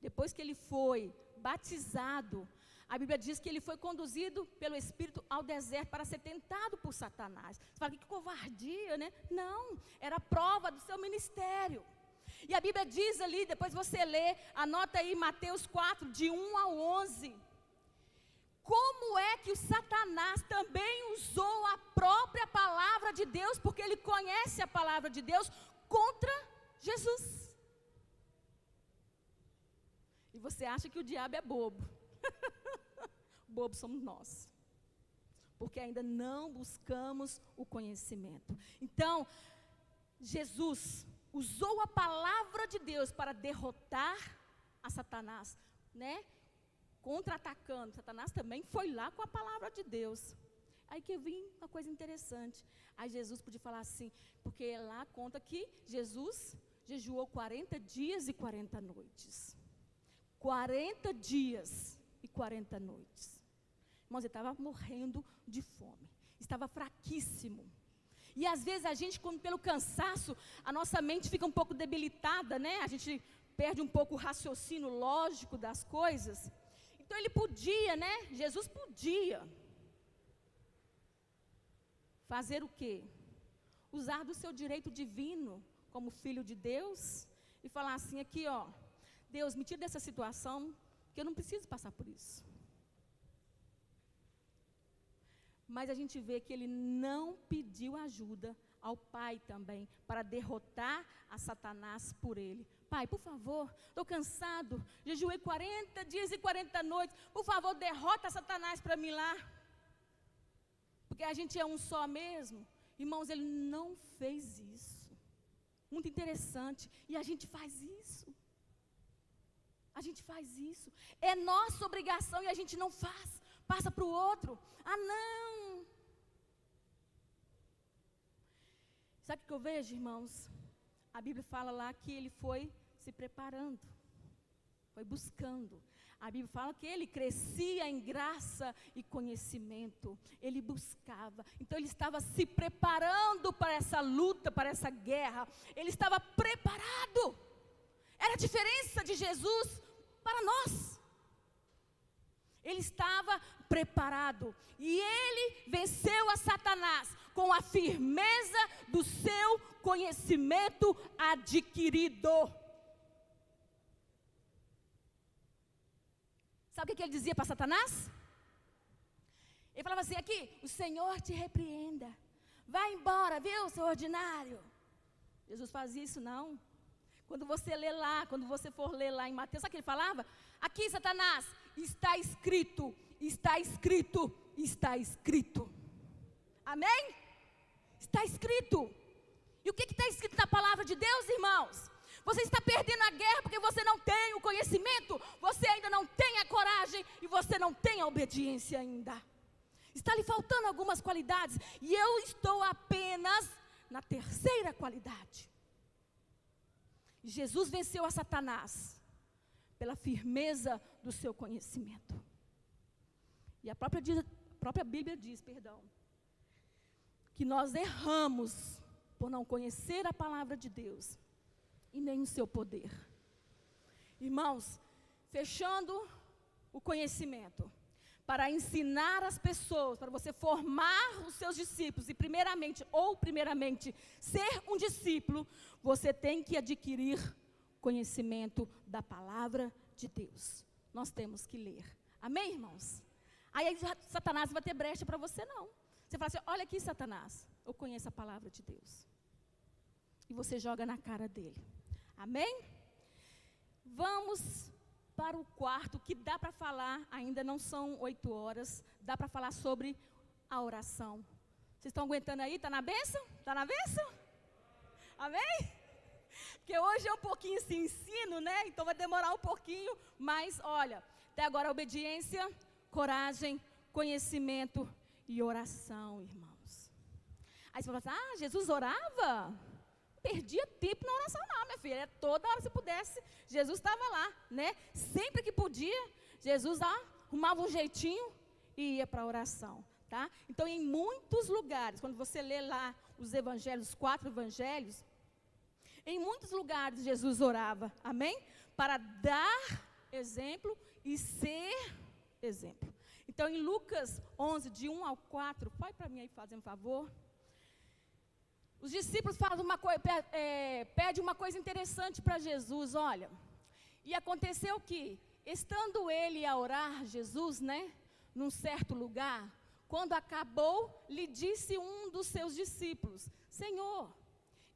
Depois que ele foi batizado, a Bíblia diz que ele foi conduzido pelo Espírito ao deserto para ser tentado por Satanás. Você fala, que covardia, né? Não, era a prova do seu ministério. E a Bíblia diz ali, depois você lê, anota aí Mateus 4, de 1 ao 11. Como é que o Satanás também usou a própria palavra de Deus, porque ele conhece a palavra de Deus, contra Jesus. E você acha que o diabo é bobo. Bobo somos nós. Porque ainda não buscamos o conhecimento. Então, Jesus usou a palavra de Deus para derrotar a Satanás, né? Contra-atacando. Satanás também foi lá com a palavra de Deus. Aí que eu vi uma coisa interessante. Aí Jesus podia falar assim, porque lá conta que Jesus jejuou 40 dias e 40 noites. 40 dias e 40 noites. Irmãos, ele estava morrendo de fome. Estava fraquíssimo. E às vezes a gente, quando pelo cansaço, a nossa mente fica um pouco debilitada, né? A gente perde um pouco o raciocínio lógico das coisas. Então ele podia, né? Jesus podia fazer o quê? Usar do seu direito divino como filho de Deus e falar assim aqui, ó, Deus, me tira dessa situação, que eu não preciso passar por isso. Mas a gente vê que ele não pediu ajuda ao Pai também, para derrotar a Satanás por ele. Pai, por favor, estou cansado, jejuei 40 dias e 40 noites, por favor, derrota Satanás para mim lá. Porque a gente é um só mesmo. Irmãos, ele não fez isso. Muito interessante. E a gente faz isso. A gente faz isso. É nossa obrigação e a gente não faz. Passa para o outro. Ah, não. Sabe o que eu vejo, irmãos? A Bíblia fala lá que ele foi se preparando. Foi buscando. A Bíblia fala que ele crescia em graça e conhecimento. Ele buscava. Então ele estava se preparando para essa luta, para essa guerra. Ele estava preparado. Era a diferença de Jesus para nós. Ele estava preparado. E ele venceu a Satanás com a firmeza do seu conhecimento adquirido. Sabe o que ele dizia para Satanás? Ele falava assim, aqui, o Senhor te repreenda. Vai embora, viu, seu ordinário. Jesus fazia isso não. Quando você lê lá, quando você for ler lá em Mateus, sabe o que ele falava? Aqui, Satanás, está escrito, está escrito, está escrito. Amém? Está escrito. E o que está escrito na palavra de Deus, irmãos? Você está perdendo a guerra porque você não tem o conhecimento, você ainda não tem a coragem e você não tem a obediência ainda. Está lhe faltando algumas qualidades e eu estou apenas na terceira qualidade. Jesus venceu a Satanás pela firmeza do seu conhecimento. E a própria Bíblia diz, que nós erramos por não conhecer a palavra de Deus e nem o seu poder. Irmãos, fechando o conhecimento, para ensinar as pessoas, para você formar os seus discípulos, e primeiramente, ser um discípulo, você tem que adquirir conhecimento da palavra de Deus. Nós temos que ler. Amém, irmãos? Aí Satanás vai ter brecha para você, não. Você fala assim, olha aqui, Satanás, eu conheço a palavra de Deus. E você joga na cara dele. Amém? Vamos para o quarto, que dá para falar, ainda não são 8 horas, dá para falar sobre a oração. Vocês estão aguentando aí? Está na bênção? Está na bênção? Amém? Porque hoje é um pouquinho esse ensino, né? Então vai demorar um pouquinho, mas olha, até agora obediência, coragem, conhecimento e oração, irmãos. Aí você fala assim, Jesus orava? Perdia tempo na oração não, minha filha, toda hora se pudesse, Jesus estava lá, né? Sempre que podia, Jesus arrumava um jeitinho e ia para a oração, tá? Então, em muitos lugares, quando você lê lá os evangelhos, 4 evangelhos, em muitos lugares Jesus orava, amém? Para dar exemplo e ser exemplo. Então, em Lucas 11, de 1 ao 4, vai para mim aí fazer um favor. Os discípulos falam pedem uma coisa interessante para Jesus, olha. E aconteceu que, estando ele a orar, Jesus, né, num certo lugar, quando acabou, lhe disse um dos seus discípulos, Senhor,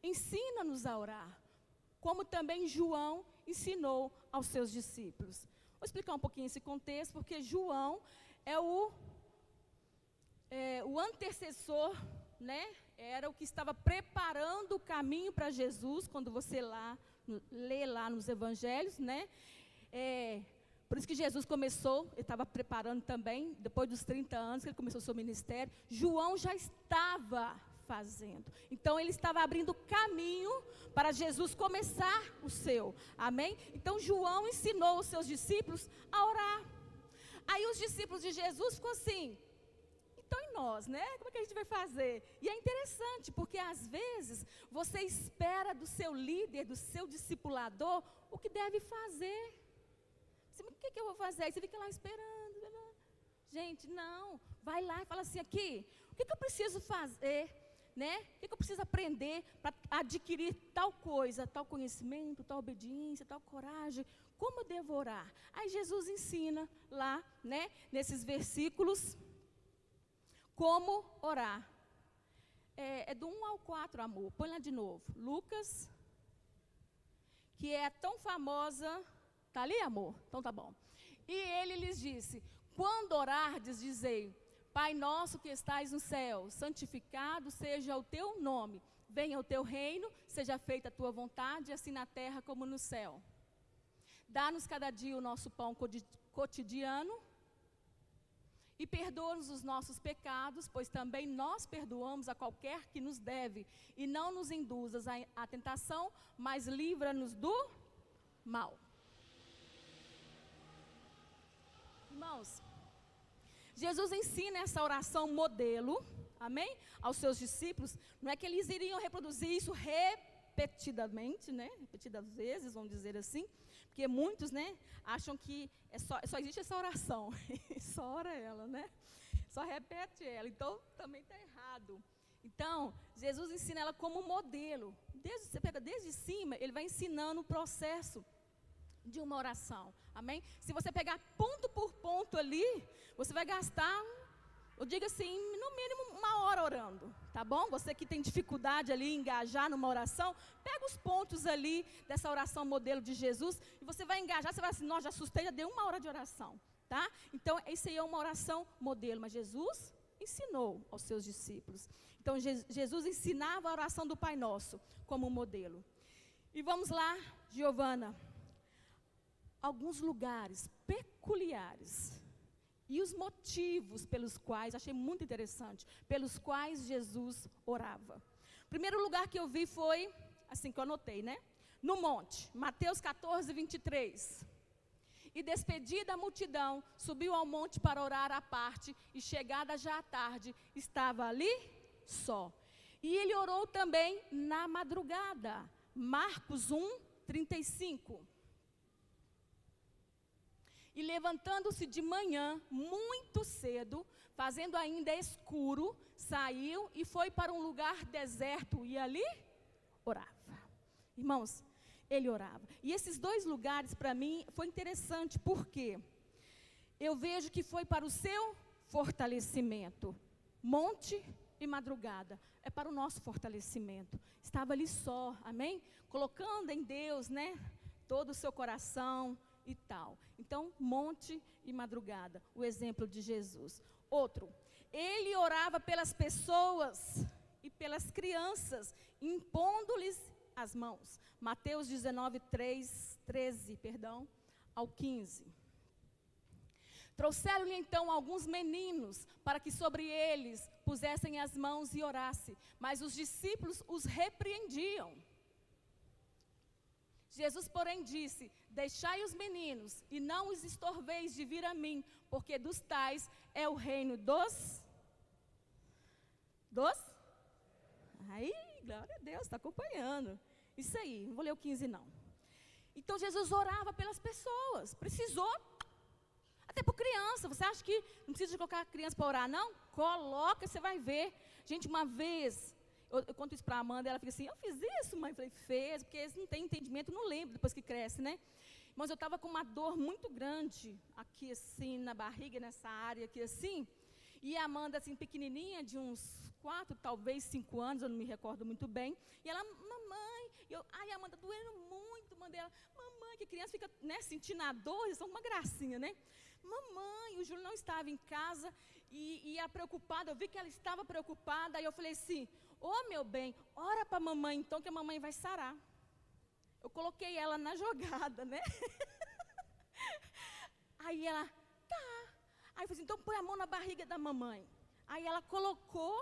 ensina-nos a orar, como também João ensinou aos seus discípulos. Vou explicar um pouquinho esse contexto, porque João é o antecessor, né? Era o que estava preparando o caminho para Jesus, quando você lê lá nos evangelhos, né? Por isso que Jesus começou, ele estava preparando também, depois dos 30 anos que ele começou o seu ministério, João já estava fazendo. Então ele estava abrindo caminho para Jesus começar o seu, amém? Então João ensinou os seus discípulos a orar. Aí os discípulos de Jesus ficam assim, então e nós, né? Como é que a gente vai fazer? E é interessante, porque às vezes você espera do seu líder, do seu discipulador, o que deve fazer. Você, o que eu vou fazer? Aí você fica lá esperando. Gente, não. Vai lá e fala assim, aqui, o que eu preciso fazer? Né? O que eu preciso aprender para adquirir tal coisa, tal conhecimento, tal obediência, tal coragem? Como eu devo orar? Aí Jesus ensina lá, né, nesses versículos, como orar. É do 1 ao 4, amor. Põe lá de novo. Lucas, que é tão famosa. Está ali, amor? Então tá bom. E ele lhes disse, quando orardes, dizei, Pai nosso que estais no céu, santificado seja o teu nome. Venha o teu reino, seja feita a tua vontade, assim na terra como no céu. Dá-nos cada dia o nosso pão cotidiano. E perdoa-nos os nossos pecados, pois também nós perdoamos a qualquer que nos deve. E não nos induzas à tentação, mas livra-nos do mal. Irmãos, Jesus ensina essa oração modelo, amém? Aos seus discípulos. Não é que eles iriam reproduzir isso repetidamente, né? Repetidas vezes, vamos dizer assim, porque muitos, né, acham que só existe essa oração, só ora ela, né? Só repete ela, então também está errado. Então, Jesus ensina ela como modelo. Você pega desde cima, ele vai ensinando o processo de uma oração, amém? Se você pegar ponto por ponto ali, você vai gastar, eu digo assim, no mínimo 1 hora orando, tá bom? Você que tem dificuldade ali em engajar numa oração, pega os pontos ali dessa oração modelo de Jesus, e você vai engajar, você vai assim, nossa, já assustei, já dei 1 hora de oração, tá? Então, isso aí é uma oração modelo, mas Jesus ensinou aos seus discípulos. Então, Jesus ensinava a oração do Pai Nosso como modelo. E vamos lá, Giovana, alguns lugares peculiares e os motivos pelos quais, achei muito interessante, pelos quais Jesus orava. O primeiro lugar que eu vi foi, assim que eu anotei, né? No monte, Mateus 14, 23. E despedida a multidão, subiu ao monte para orar à parte, e chegada já à tarde, estava ali só. E ele orou também na madrugada. Marcos 1, 35. E levantando-se de manhã, muito cedo, fazendo ainda escuro, saiu e foi para um lugar deserto, e ali orava. Irmãos, ele orava. E esses 2 lugares, para mim, foi interessante, porque eu vejo que foi para o seu fortalecimento. Monte e madrugada, é para o nosso fortalecimento. Estava ali só, amém? Colocando em Deus, né, todo o seu coração e tal. Então, monte e madrugada, o exemplo de Jesus. Outro, ele orava pelas pessoas e pelas crianças, impondo-lhes as mãos. Mateus 19, 13, ao 15. Trouxeram-lhe então alguns meninos, para que sobre eles pusessem as mãos e orassem, mas os discípulos os repreendiam. Jesus, porém, disse: deixai os meninos, e não os estorveis de vir a mim, porque dos tais é o reino dos... Aí, glória a Deus, está acompanhando. Isso aí, não vou ler o 15 não. Então, Jesus orava pelas pessoas, precisou, até por criança. Você acha que não precisa de colocar a criança para orar, não? Coloca, você vai ver. Gente, uma vez... Eu conto isso para a Amanda, ela fica assim, eu fiz isso, mãe? Eu falei, fez, porque eles não têm entendimento, não lembram depois que cresce, né? Mas eu estava com uma dor muito grande, aqui assim, na barriga, nessa área aqui assim, e a Amanda, assim, pequenininha, de uns 4, talvez 5 anos, eu não me recordo muito bem, e ela, mamãe, ai, Amanda, doendo muito, mandei ela, mamãe, que criança fica, né, sentindo a dor, isso é uma gracinha, né? Mamãe, o Júlio não estava em casa, e a preocupada, eu vi que ela estava preocupada, aí eu falei assim, meu bem, ora para a mamãe então, que a mamãe vai sarar. Eu coloquei ela na jogada, né? Aí ela, tá. Aí eu falei assim, então põe a mão na barriga da mamãe. Aí ela colocou,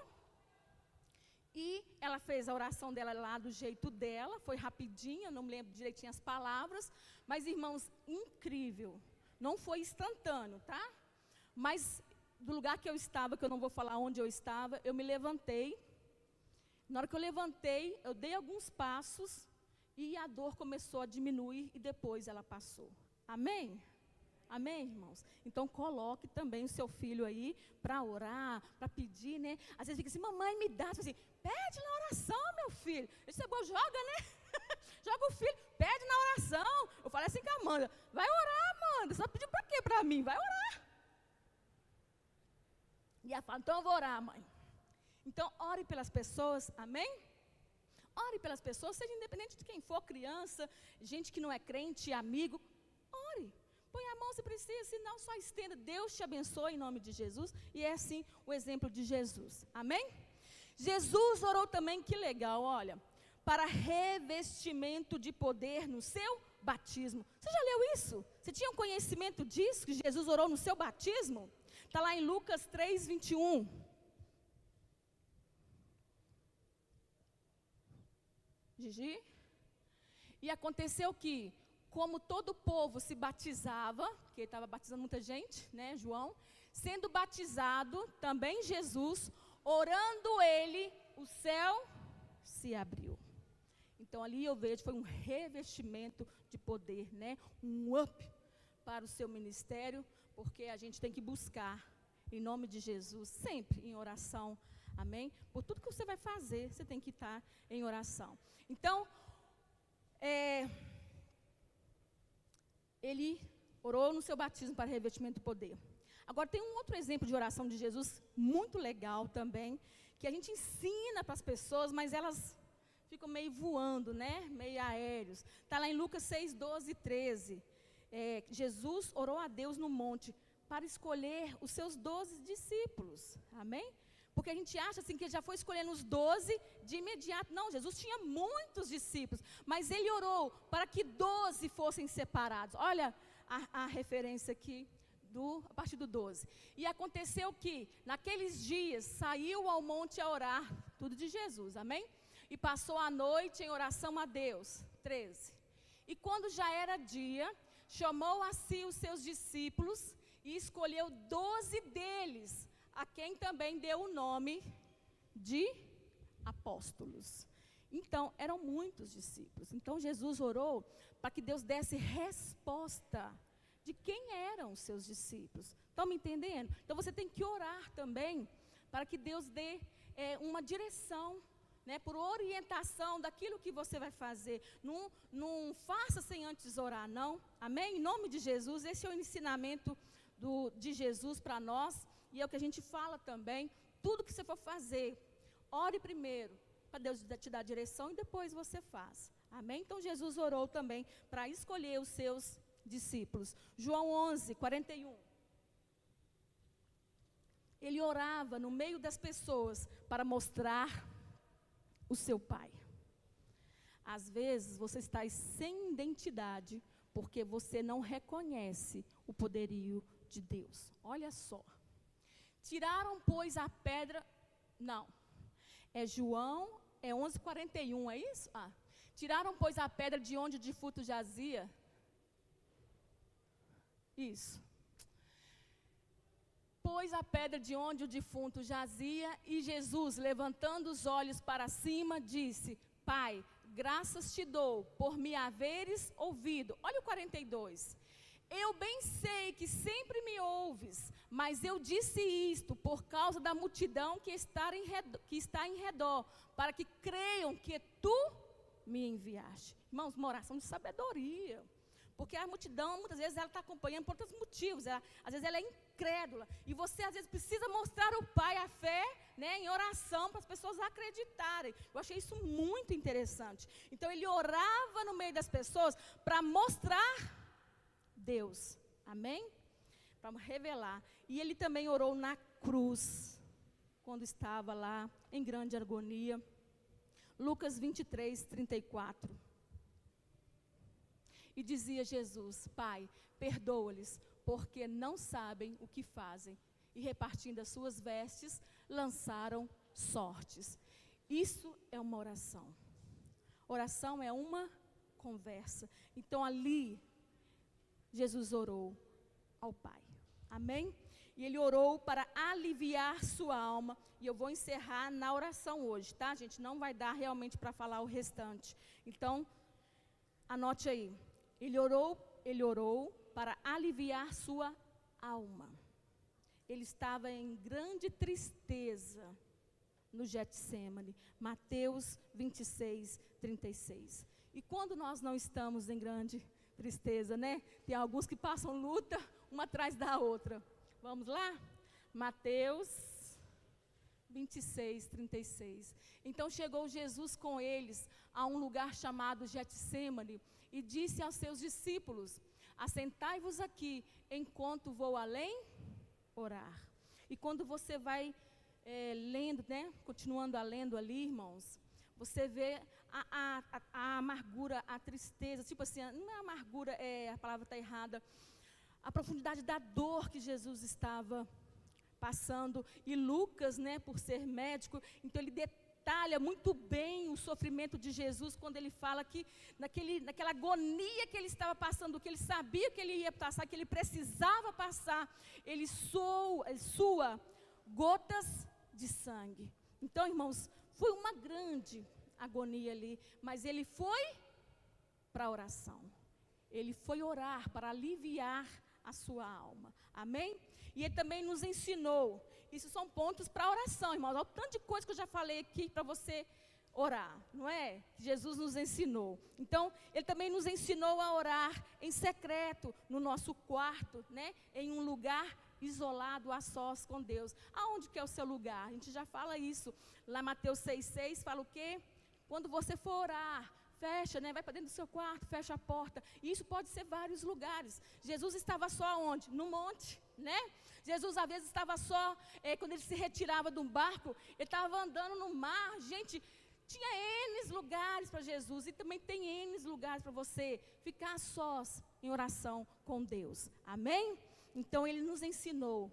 e ela fez a oração dela lá do jeito dela, foi rapidinha, não me lembro direitinho as palavras, mas irmãos, incrível, não foi instantâneo, tá? Mas do lugar que eu estava, que eu não vou falar onde eu estava, eu me levantei. Na hora que eu levantei, eu dei alguns passos, e a dor começou a diminuir, e depois ela passou. Amém? Amém, irmãos? Então, coloque também o seu filho aí para orar, para pedir, né? Às vezes fica assim, mamãe, me dá. Você assim, pede na oração, meu filho. Isso é bom, joga, né? Joga o filho, pede na oração. Eu falei assim com a Amanda, vai orar, Amanda. Você vai pedir para quê para mim? Vai orar. E ela fala, então eu vou orar, mãe. Então, ore pelas pessoas, amém? Ore pelas pessoas, seja independente de quem for, criança, gente que não é crente, amigo, ore. Põe a mão se precisa, se não, só estenda. Deus te abençoe em nome de Jesus, e é assim o exemplo de Jesus, amém? Jesus orou também, que legal, olha, para revestimento de poder no seu batismo. Você já leu isso? Você tinha um conhecimento disso, que Jesus orou no seu batismo? Está lá em Lucas 3, 21. Gigi? E aconteceu que, como todo o povo se batizava, porque estava batizando muita gente, né, João, sendo batizado, também Jesus, orando ele, o céu se abriu. Então ali eu vejo, foi um revestimento de poder, né? Um up para o seu ministério, porque a gente tem que buscar, em nome de Jesus, sempre em oração, amém? Por tudo que você vai fazer, você tem que estar em oração. Então, ele orou no seu batismo para revestimento de poder. Agora, tem um outro exemplo de oração de Jesus, muito legal também, que a gente ensina para as pessoas, mas elas ficam meio voando, né? Meio aéreos. Está lá em Lucas 6, 12 e 13. Jesus orou a Deus no monte para escolher os seus 12 discípulos. Amém? Porque a gente acha assim que ele já foi escolhendo os 12 de imediato. Não, Jesus tinha muitos discípulos, mas ele orou para que 12 fossem separados. Olha a referência aqui, a partir do 12. E aconteceu que, naqueles dias, saiu ao monte a orar, tudo de Jesus, amém? E passou a noite em oração a Deus, 13. E quando já era dia, chamou a si os seus discípulos e escolheu 12 deles, a quem também deu o nome de apóstolos. Então, eram muitos discípulos. Então, Jesus orou para que Deus desse resposta de quem eram os seus discípulos. Estão me entendendo? Então, você tem que orar também para que Deus dê uma direção, né, por orientação daquilo que você vai fazer. Não faça sem antes orar, não. Amém? Em nome de Jesus, esse é o ensinamento de Jesus para nós. E é o que a gente fala também. Tudo que você for fazer, ore primeiro, para Deus te dar direção e depois você faz. Amém? Então, Jesus orou também para escolher os seus discípulos. João 11, 41. Ele orava no meio das pessoas para mostrar o seu Pai. Às vezes você está sem identidade porque você não reconhece o poderio de Deus. Olha só. Tiraram, pois, a pedra. Não. É João, é 11:41, é isso? Tiraram, pois, a pedra de onde o defunto jazia. Isso. Pôs a pedra de onde o defunto jazia, e Jesus, levantando os olhos para cima, disse: Pai, graças te dou por me haveres ouvido. Olha o 42. Eu bem sei que sempre me ouves, mas eu disse isto por causa da multidão que está em redor, para que creiam que tu me enviaste. Irmãos, uma oração de sabedoria. Porque a multidão, muitas vezes, ela está acompanhando por outros motivos. Às vezes ela é incrédula. E você, às vezes, precisa mostrar ao Pai a fé, né, em oração, para as pessoas acreditarem. Eu achei isso muito interessante. Então, ele orava no meio das pessoas para mostrar Deus. Amém? Para revelar. E ele também orou na cruz, quando estava lá em grande agonia. Lucas 23, 34. E dizia Jesus: Pai, perdoa-lhes, porque não sabem o que fazem. E repartindo as suas vestes, lançaram sortes. Isso é uma oração. Oração é uma conversa. Então ali, Jesus orou ao Pai. Amém? E ele orou para aliviar sua alma. E eu vou encerrar na oração hoje, tá, gente? Não vai dar realmente para falar o restante. Então, anote aí. Ele orou para aliviar sua alma. Ele estava em grande tristeza no Getsêmani. Mateus 26, 36. E quando nós não estamos em grande tristeza, né? Tem alguns que passam luta uma atrás da outra. Vamos lá? Mateus 26, 36. Então chegou Jesus com eles a um lugar chamado Getsêmani e disse aos seus discípulos: assentai-vos aqui, enquanto vou além orar. E quando você vai lendo, né, continuando a lendo ali, irmãos, você vê a amargura, a tristeza, tipo assim, não é amargura, a palavra está errada, a profundidade da dor que Jesus estava passando. E Lucas, né, por ser médico, então ele detalha muito bem o sofrimento de Jesus, quando ele fala que naquela agonia que ele estava passando, que ele sabia que ele ia passar, que ele precisava passar, ele sua gotas de sangue. Então, irmãos, foi uma grande agonia ali, mas ele foi para a oração. Ele foi orar para aliviar a sua alma. Amém? E ele também nos ensinou. Isso são pontos para a oração, irmãos. Olha o tanto de coisa que eu já falei aqui para você orar, não é? Que Jesus nos ensinou. Então, ele também nos ensinou a orar em secreto, no nosso quarto, né? Em um lugar isolado, a sós com Deus. Aonde que é o seu lugar? A gente já fala isso. Lá Mateus 6,6 fala o quê? Quando você for orar, fecha, né? Vai para dentro do seu quarto, fecha a porta. E isso pode ser vários lugares. Jesus estava só onde? No monte, né? Jesus às vezes estava só, quando ele se retirava de um barco, ele estava andando no mar. Gente, tinha N lugares para Jesus e também tem N lugares para você ficar sós em oração com Deus. Amém? Então ele nos ensinou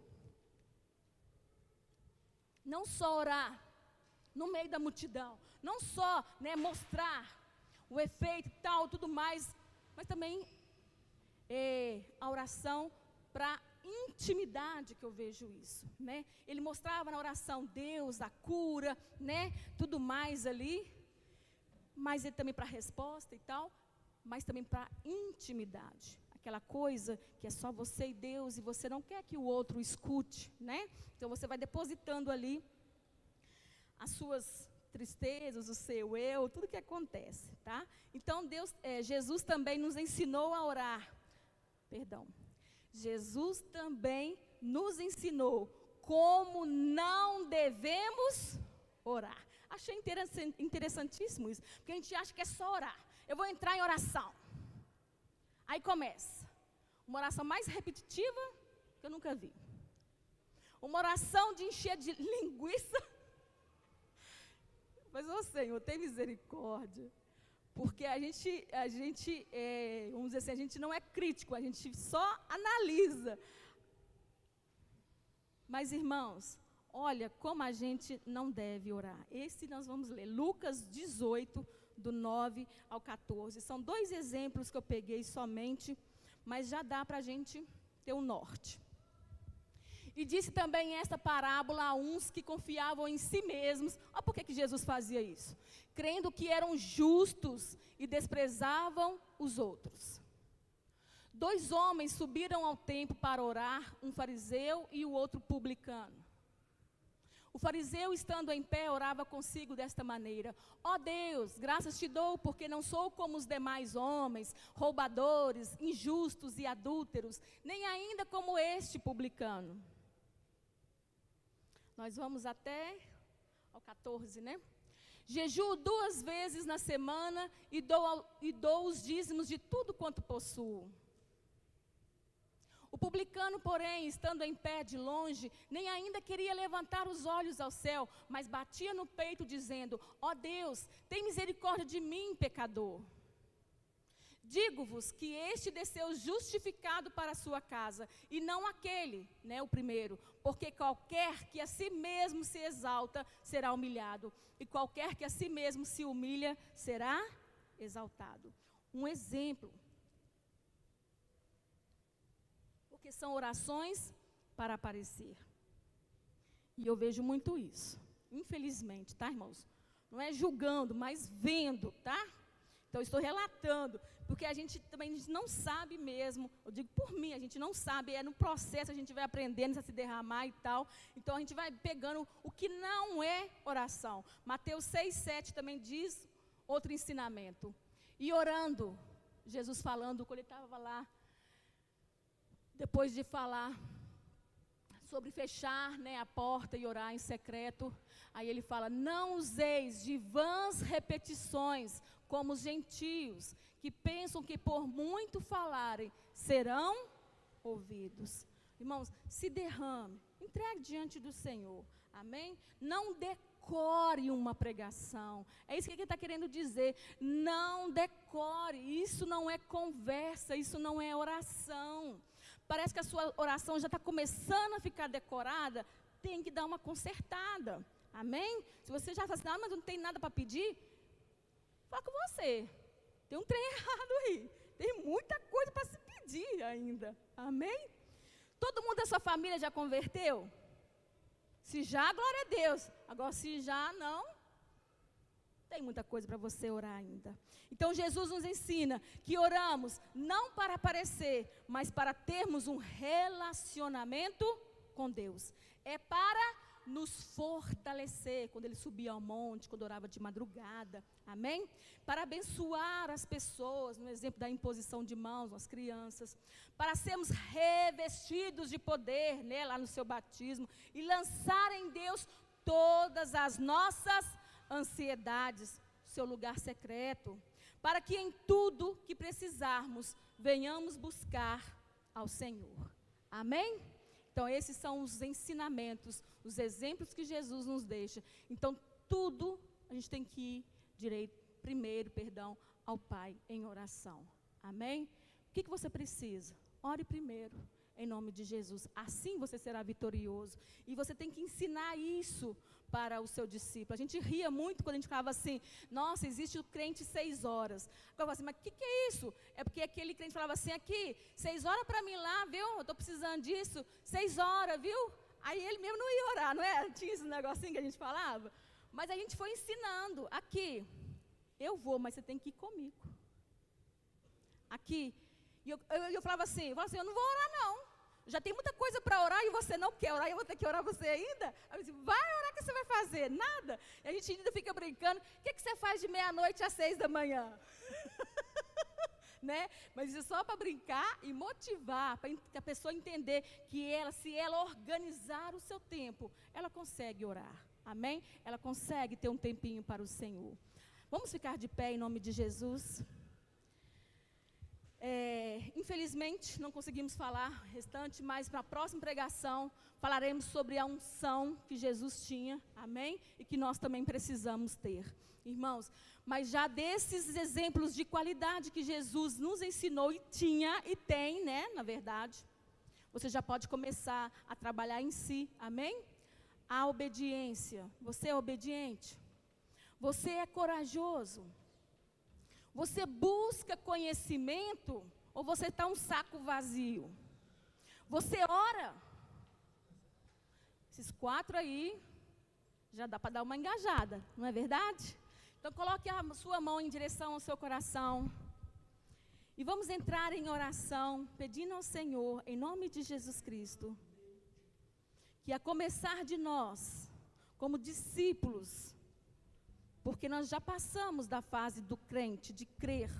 não só orar no meio da multidão, não só, né, mostrar o efeito e tal, tudo mais, mas também a oração para intimidade, que eu vejo isso, né? Ele mostrava na oração Deus, a cura, né? Tudo mais ali, mas ele também para resposta e tal, mas também para intimidade, aquela coisa que é só você e Deus e você não quer que o outro escute, né? Então você vai depositando ali as suas tristezas, o seu eu, tudo que acontece, tá? Então Jesus também nos ensinou a orar, Jesus também nos ensinou como não devemos orar. Achei interessantíssimo isso, porque a gente acha que é só orar. Eu vou entrar em oração. Aí começa. Uma oração mais repetitiva que eu nunca vi. Uma oração de encher de linguiça. Mas, Senhor, tem misericórdia. Porque a gente vamos dizer assim, a gente não é crítico, a gente só analisa. Mas, irmãos, olha como a gente não deve orar. Esse nós vamos ler, Lucas 18, do 9 ao 14. São 2 exemplos que eu peguei somente, mas já dá para a gente ter um norte. E disse também esta parábola a uns que confiavam em si mesmos. Olha por que Jesus fazia isso. Crendo que eram justos e desprezavam os outros. 2 homens subiram ao templo para orar, um fariseu e o outro publicano. O fariseu, estando em pé, orava consigo desta maneira: ó Deus, graças te dou, porque não sou como os demais homens, roubadores, injustos e adúlteros, nem ainda como este publicano. Nós vamos até ao 14, né? Jejuo 2 vezes na semana e dou os dízimos de tudo quanto possuo. O publicano, porém, estando em pé de longe, nem ainda queria levantar os olhos ao céu, mas batia no peito, dizendo: ó Deus, tem misericórdia de mim, pecador. Digo-vos que este desceu justificado para a sua casa, e não aquele, né, o primeiro, porque qualquer que a si mesmo se exalta, será humilhado, e qualquer que a si mesmo se humilha, será exaltado. Um exemplo. Porque são orações para aparecer. E eu vejo muito isso, infelizmente, tá, irmãos? Não é julgando, mas vendo, tá? Então, eu estou relatando, porque a gente também não sabe mesmo, eu digo por mim, a gente não sabe, no processo a gente vai aprendendo a se derramar e tal, então a gente vai pegando o que não é oração. Mateus 6,7 também diz outro ensinamento. E orando, Jesus falando, quando ele estava lá, depois de falar sobre fechar, né, a porta e orar em secreto, aí ele fala: não useis de vãs repetições, como os gentios, que pensam que por muito falarem, serão ouvidos. Irmãos, se derrame, entregue diante do Senhor, amém? Não decore uma pregação, é isso que ele está querendo dizer, não decore, isso não é conversa, isso não é oração. Parece que a sua oração já está começando a ficar decorada, tem que dar uma consertada, amém? Se você já fala assim: ah, mas não tem nada para pedir, fala com você, tem um trem errado aí, tem muita coisa para se pedir ainda, amém? Todo mundo da sua família já converteu? Se já, glória a Deus. Agora, se já não, Tem muita coisa para você orar ainda. Então Jesus nos ensina que oramos não para aparecer, mas para termos um relacionamento com Deus. É para nos fortalecer, quando ele subia ao monte, quando orava de madrugada, amém? Para abençoar as pessoas, no exemplo da imposição de mãos, as crianças, para sermos revestidos de poder, né, lá no seu batismo, e lançar em Deus todas as nossas ansiedades, seu lugar secreto, para que em tudo que precisarmos, venhamos buscar ao Senhor, amém? Então esses são os ensinamentos, os exemplos que Jesus nos deixa. Então tudo a gente tem que ir primeiro ao Pai em oração, amém? O que você precisa? Ore primeiro, em nome de Jesus, assim você será vitorioso, e você tem que ensinar isso para o seu discípulo. A gente ria muito quando a gente falava assim, nossa, existe o crente 6 horas. Eu falava assim, mas o que é isso? É porque aquele crente falava assim, aqui, 6 horas para mim lá, viu? Eu estou precisando disso, 6 horas, viu? Aí ele mesmo não ia orar, não é? Tinha esse negocinho que a gente falava. Mas a gente foi ensinando, aqui, eu vou, mas você tem que ir comigo. Aqui, e eu falava assim, eu não vou orar não. Já tem muita coisa para orar e você não quer orar, e eu vou ter que orar você ainda? Aí eu disse, vai orar, o que você vai fazer? Nada. E a gente ainda fica brincando, o que você faz de meia-noite às 6 da manhã? Né? Mas isso é só para brincar e motivar, para a pessoa entender que ela, se ela organizar o seu tempo, ela consegue orar, amém? Ela consegue ter um tempinho para o Senhor. Vamos ficar de pé em nome de Jesus. Infelizmente não conseguimos falar o restante, mas na próxima pregação falaremos sobre a unção que Jesus tinha, amém? E que nós também precisamos ter, irmãos. Mas já desses exemplos de qualidade que Jesus nos ensinou e tinha e tem, né, na verdade, você já pode começar a trabalhar em si, amém? A obediência. Você é obediente? Você é corajoso? Você busca conhecimento ou você está um saco vazio? Você ora? Esses 4 aí, já dá para dar uma engajada, não é verdade? Então coloque a sua mão em direção ao seu coração. E vamos entrar em oração, pedindo ao Senhor, em nome de Jesus Cristo, que a começar de nós, como discípulos, porque nós já passamos da fase do crente, de crer.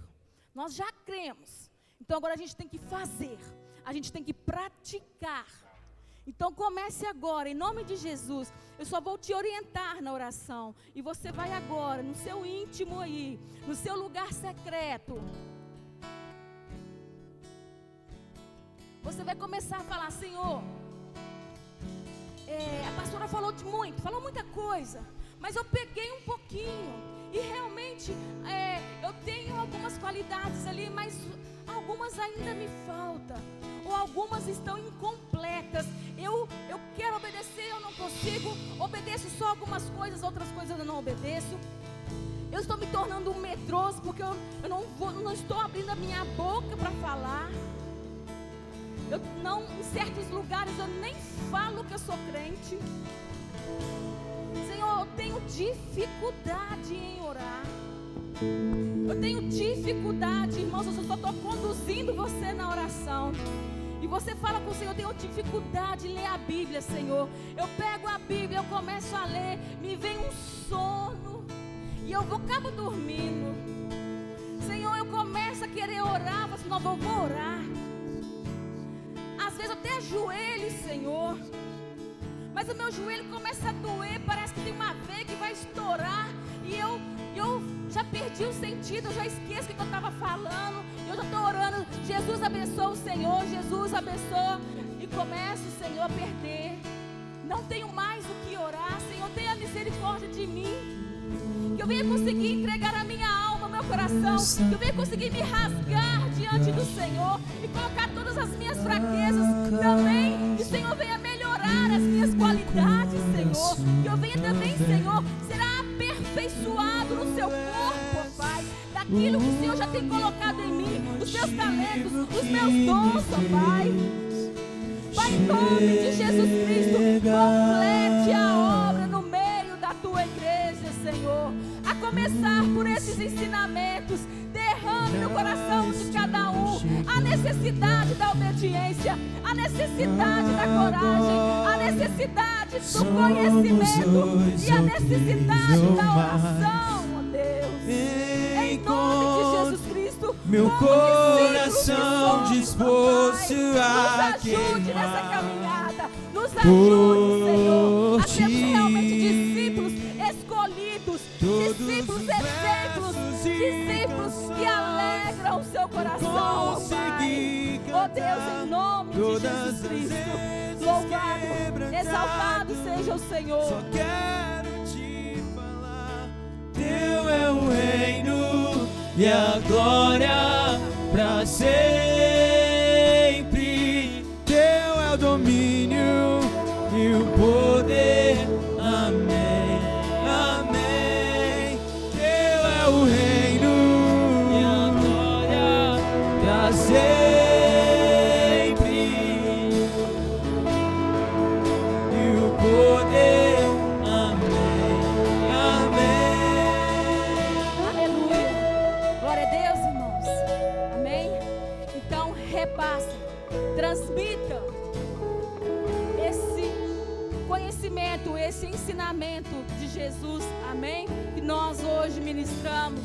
Nós já cremos. Então agora a gente tem que fazer. A gente tem que praticar. Então comece agora, em nome de Jesus. Eu só vou te orientar na oração. E você vai agora, no seu íntimo aí, no seu lugar secreto. Você vai começar a falar, Senhor, a pastora falou muita coisa. Mas eu peguei um pouquinho e realmente eu tenho algumas qualidades ali, mas algumas ainda me faltam, ou algumas estão incompletas. Eu quero obedecer, eu não consigo, obedeço só algumas coisas, outras coisas eu não obedeço. Eu estou me tornando um medroso porque eu não estou abrindo a minha boca para falar. Em certos lugares eu nem falo que eu sou crente. Senhor, eu tenho dificuldade em orar. Eu tenho dificuldade, irmãos, eu só estou conduzindo você na oração. E você fala com o Senhor, eu tenho dificuldade em ler a Bíblia, Senhor. Eu pego a Bíblia, eu começo a ler, me vem um sono e eu acabo dormindo. Senhor, eu começo a querer orar, mas não vou orar. Às vezes eu até ajoelho, Senhor, mas o meu joelho começa a doer, parece que tem uma veia que vai estourar. E eu já perdi o sentido, eu já esqueço o que eu estava falando. Eu já estou orando, Jesus abençoa o Senhor, Jesus abençoa. E começo, Senhor, a perder. Não tenho mais o que orar, Senhor, tenha misericórdia de mim. Que eu venha conseguir entregar a minha alma, meu coração. Que eu venha conseguir me rasgar diante do Senhor e colocar todas as minhas fraquezas também. Que o Senhor venha melhorar as minhas qualidades, Senhor. Que eu venha também, Senhor, ser aperfeiçoado no seu corpo, Pai. Daquilo que o Senhor já tem colocado em mim, os meus talentos, os meus dons, Pai. Pai, em nome de Jesus Cristo, complete a obra no meio da tua igreja, Senhor. A começar por esses ensinamentos. Derrame no coração de cada um a necessidade da obediência, a necessidade da coragem, a necessidade do conhecimento e a necessidade da oração, ó Deus. Em nome de Jesus Cristo, meu coração disposto a nos ajude nessa queimar caminhada, nos ajude, Senhor, a sermos realmente discípulos escolhidos, discípulos exemplos, discípulos que alegram o seu coração, ó Pai. Ó Deus, em nome de Jesus Cristo, louvado, exaltado seja o Senhor. Só quero te falar, teu é o reino e a glória pra sempre. Teu é o domínio e o poder. Amém, amém. Teu é o reino e a glória pra sempre. E o poder. Amém, amém. Aleluia. Glória a Deus, irmãos. Amém? Então, repassem, transmita esse conhecimento, esse ensinamento de Jesus, amém? Que nós hoje ministramos.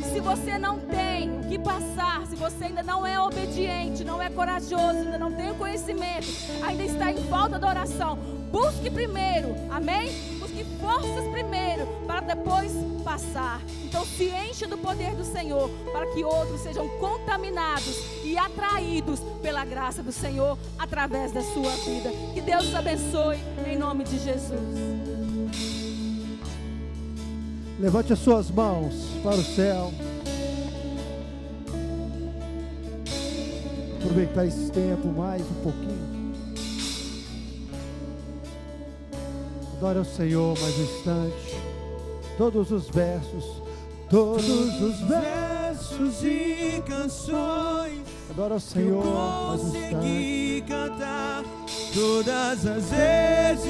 E se você não tem o que passar, se você ainda não é obediente, não é corajoso, ainda não tem o conhecimento, ainda está em falta da oração, busque primeiro, amém? Busque forças primeiro, para depois passar. Então se enche do poder do Senhor, para que outros sejam contaminados e atraídos pela graça do Senhor, através da sua vida. Que Deus os abençoe, em nome de Jesus. Levante as suas mãos para o céu. Aproveitar esse tempo mais um pouquinho. Adore ao Senhor mais um instante. Todos os versos E canções Adore ao Senhor mais um consegui instante. cantar todas as vezes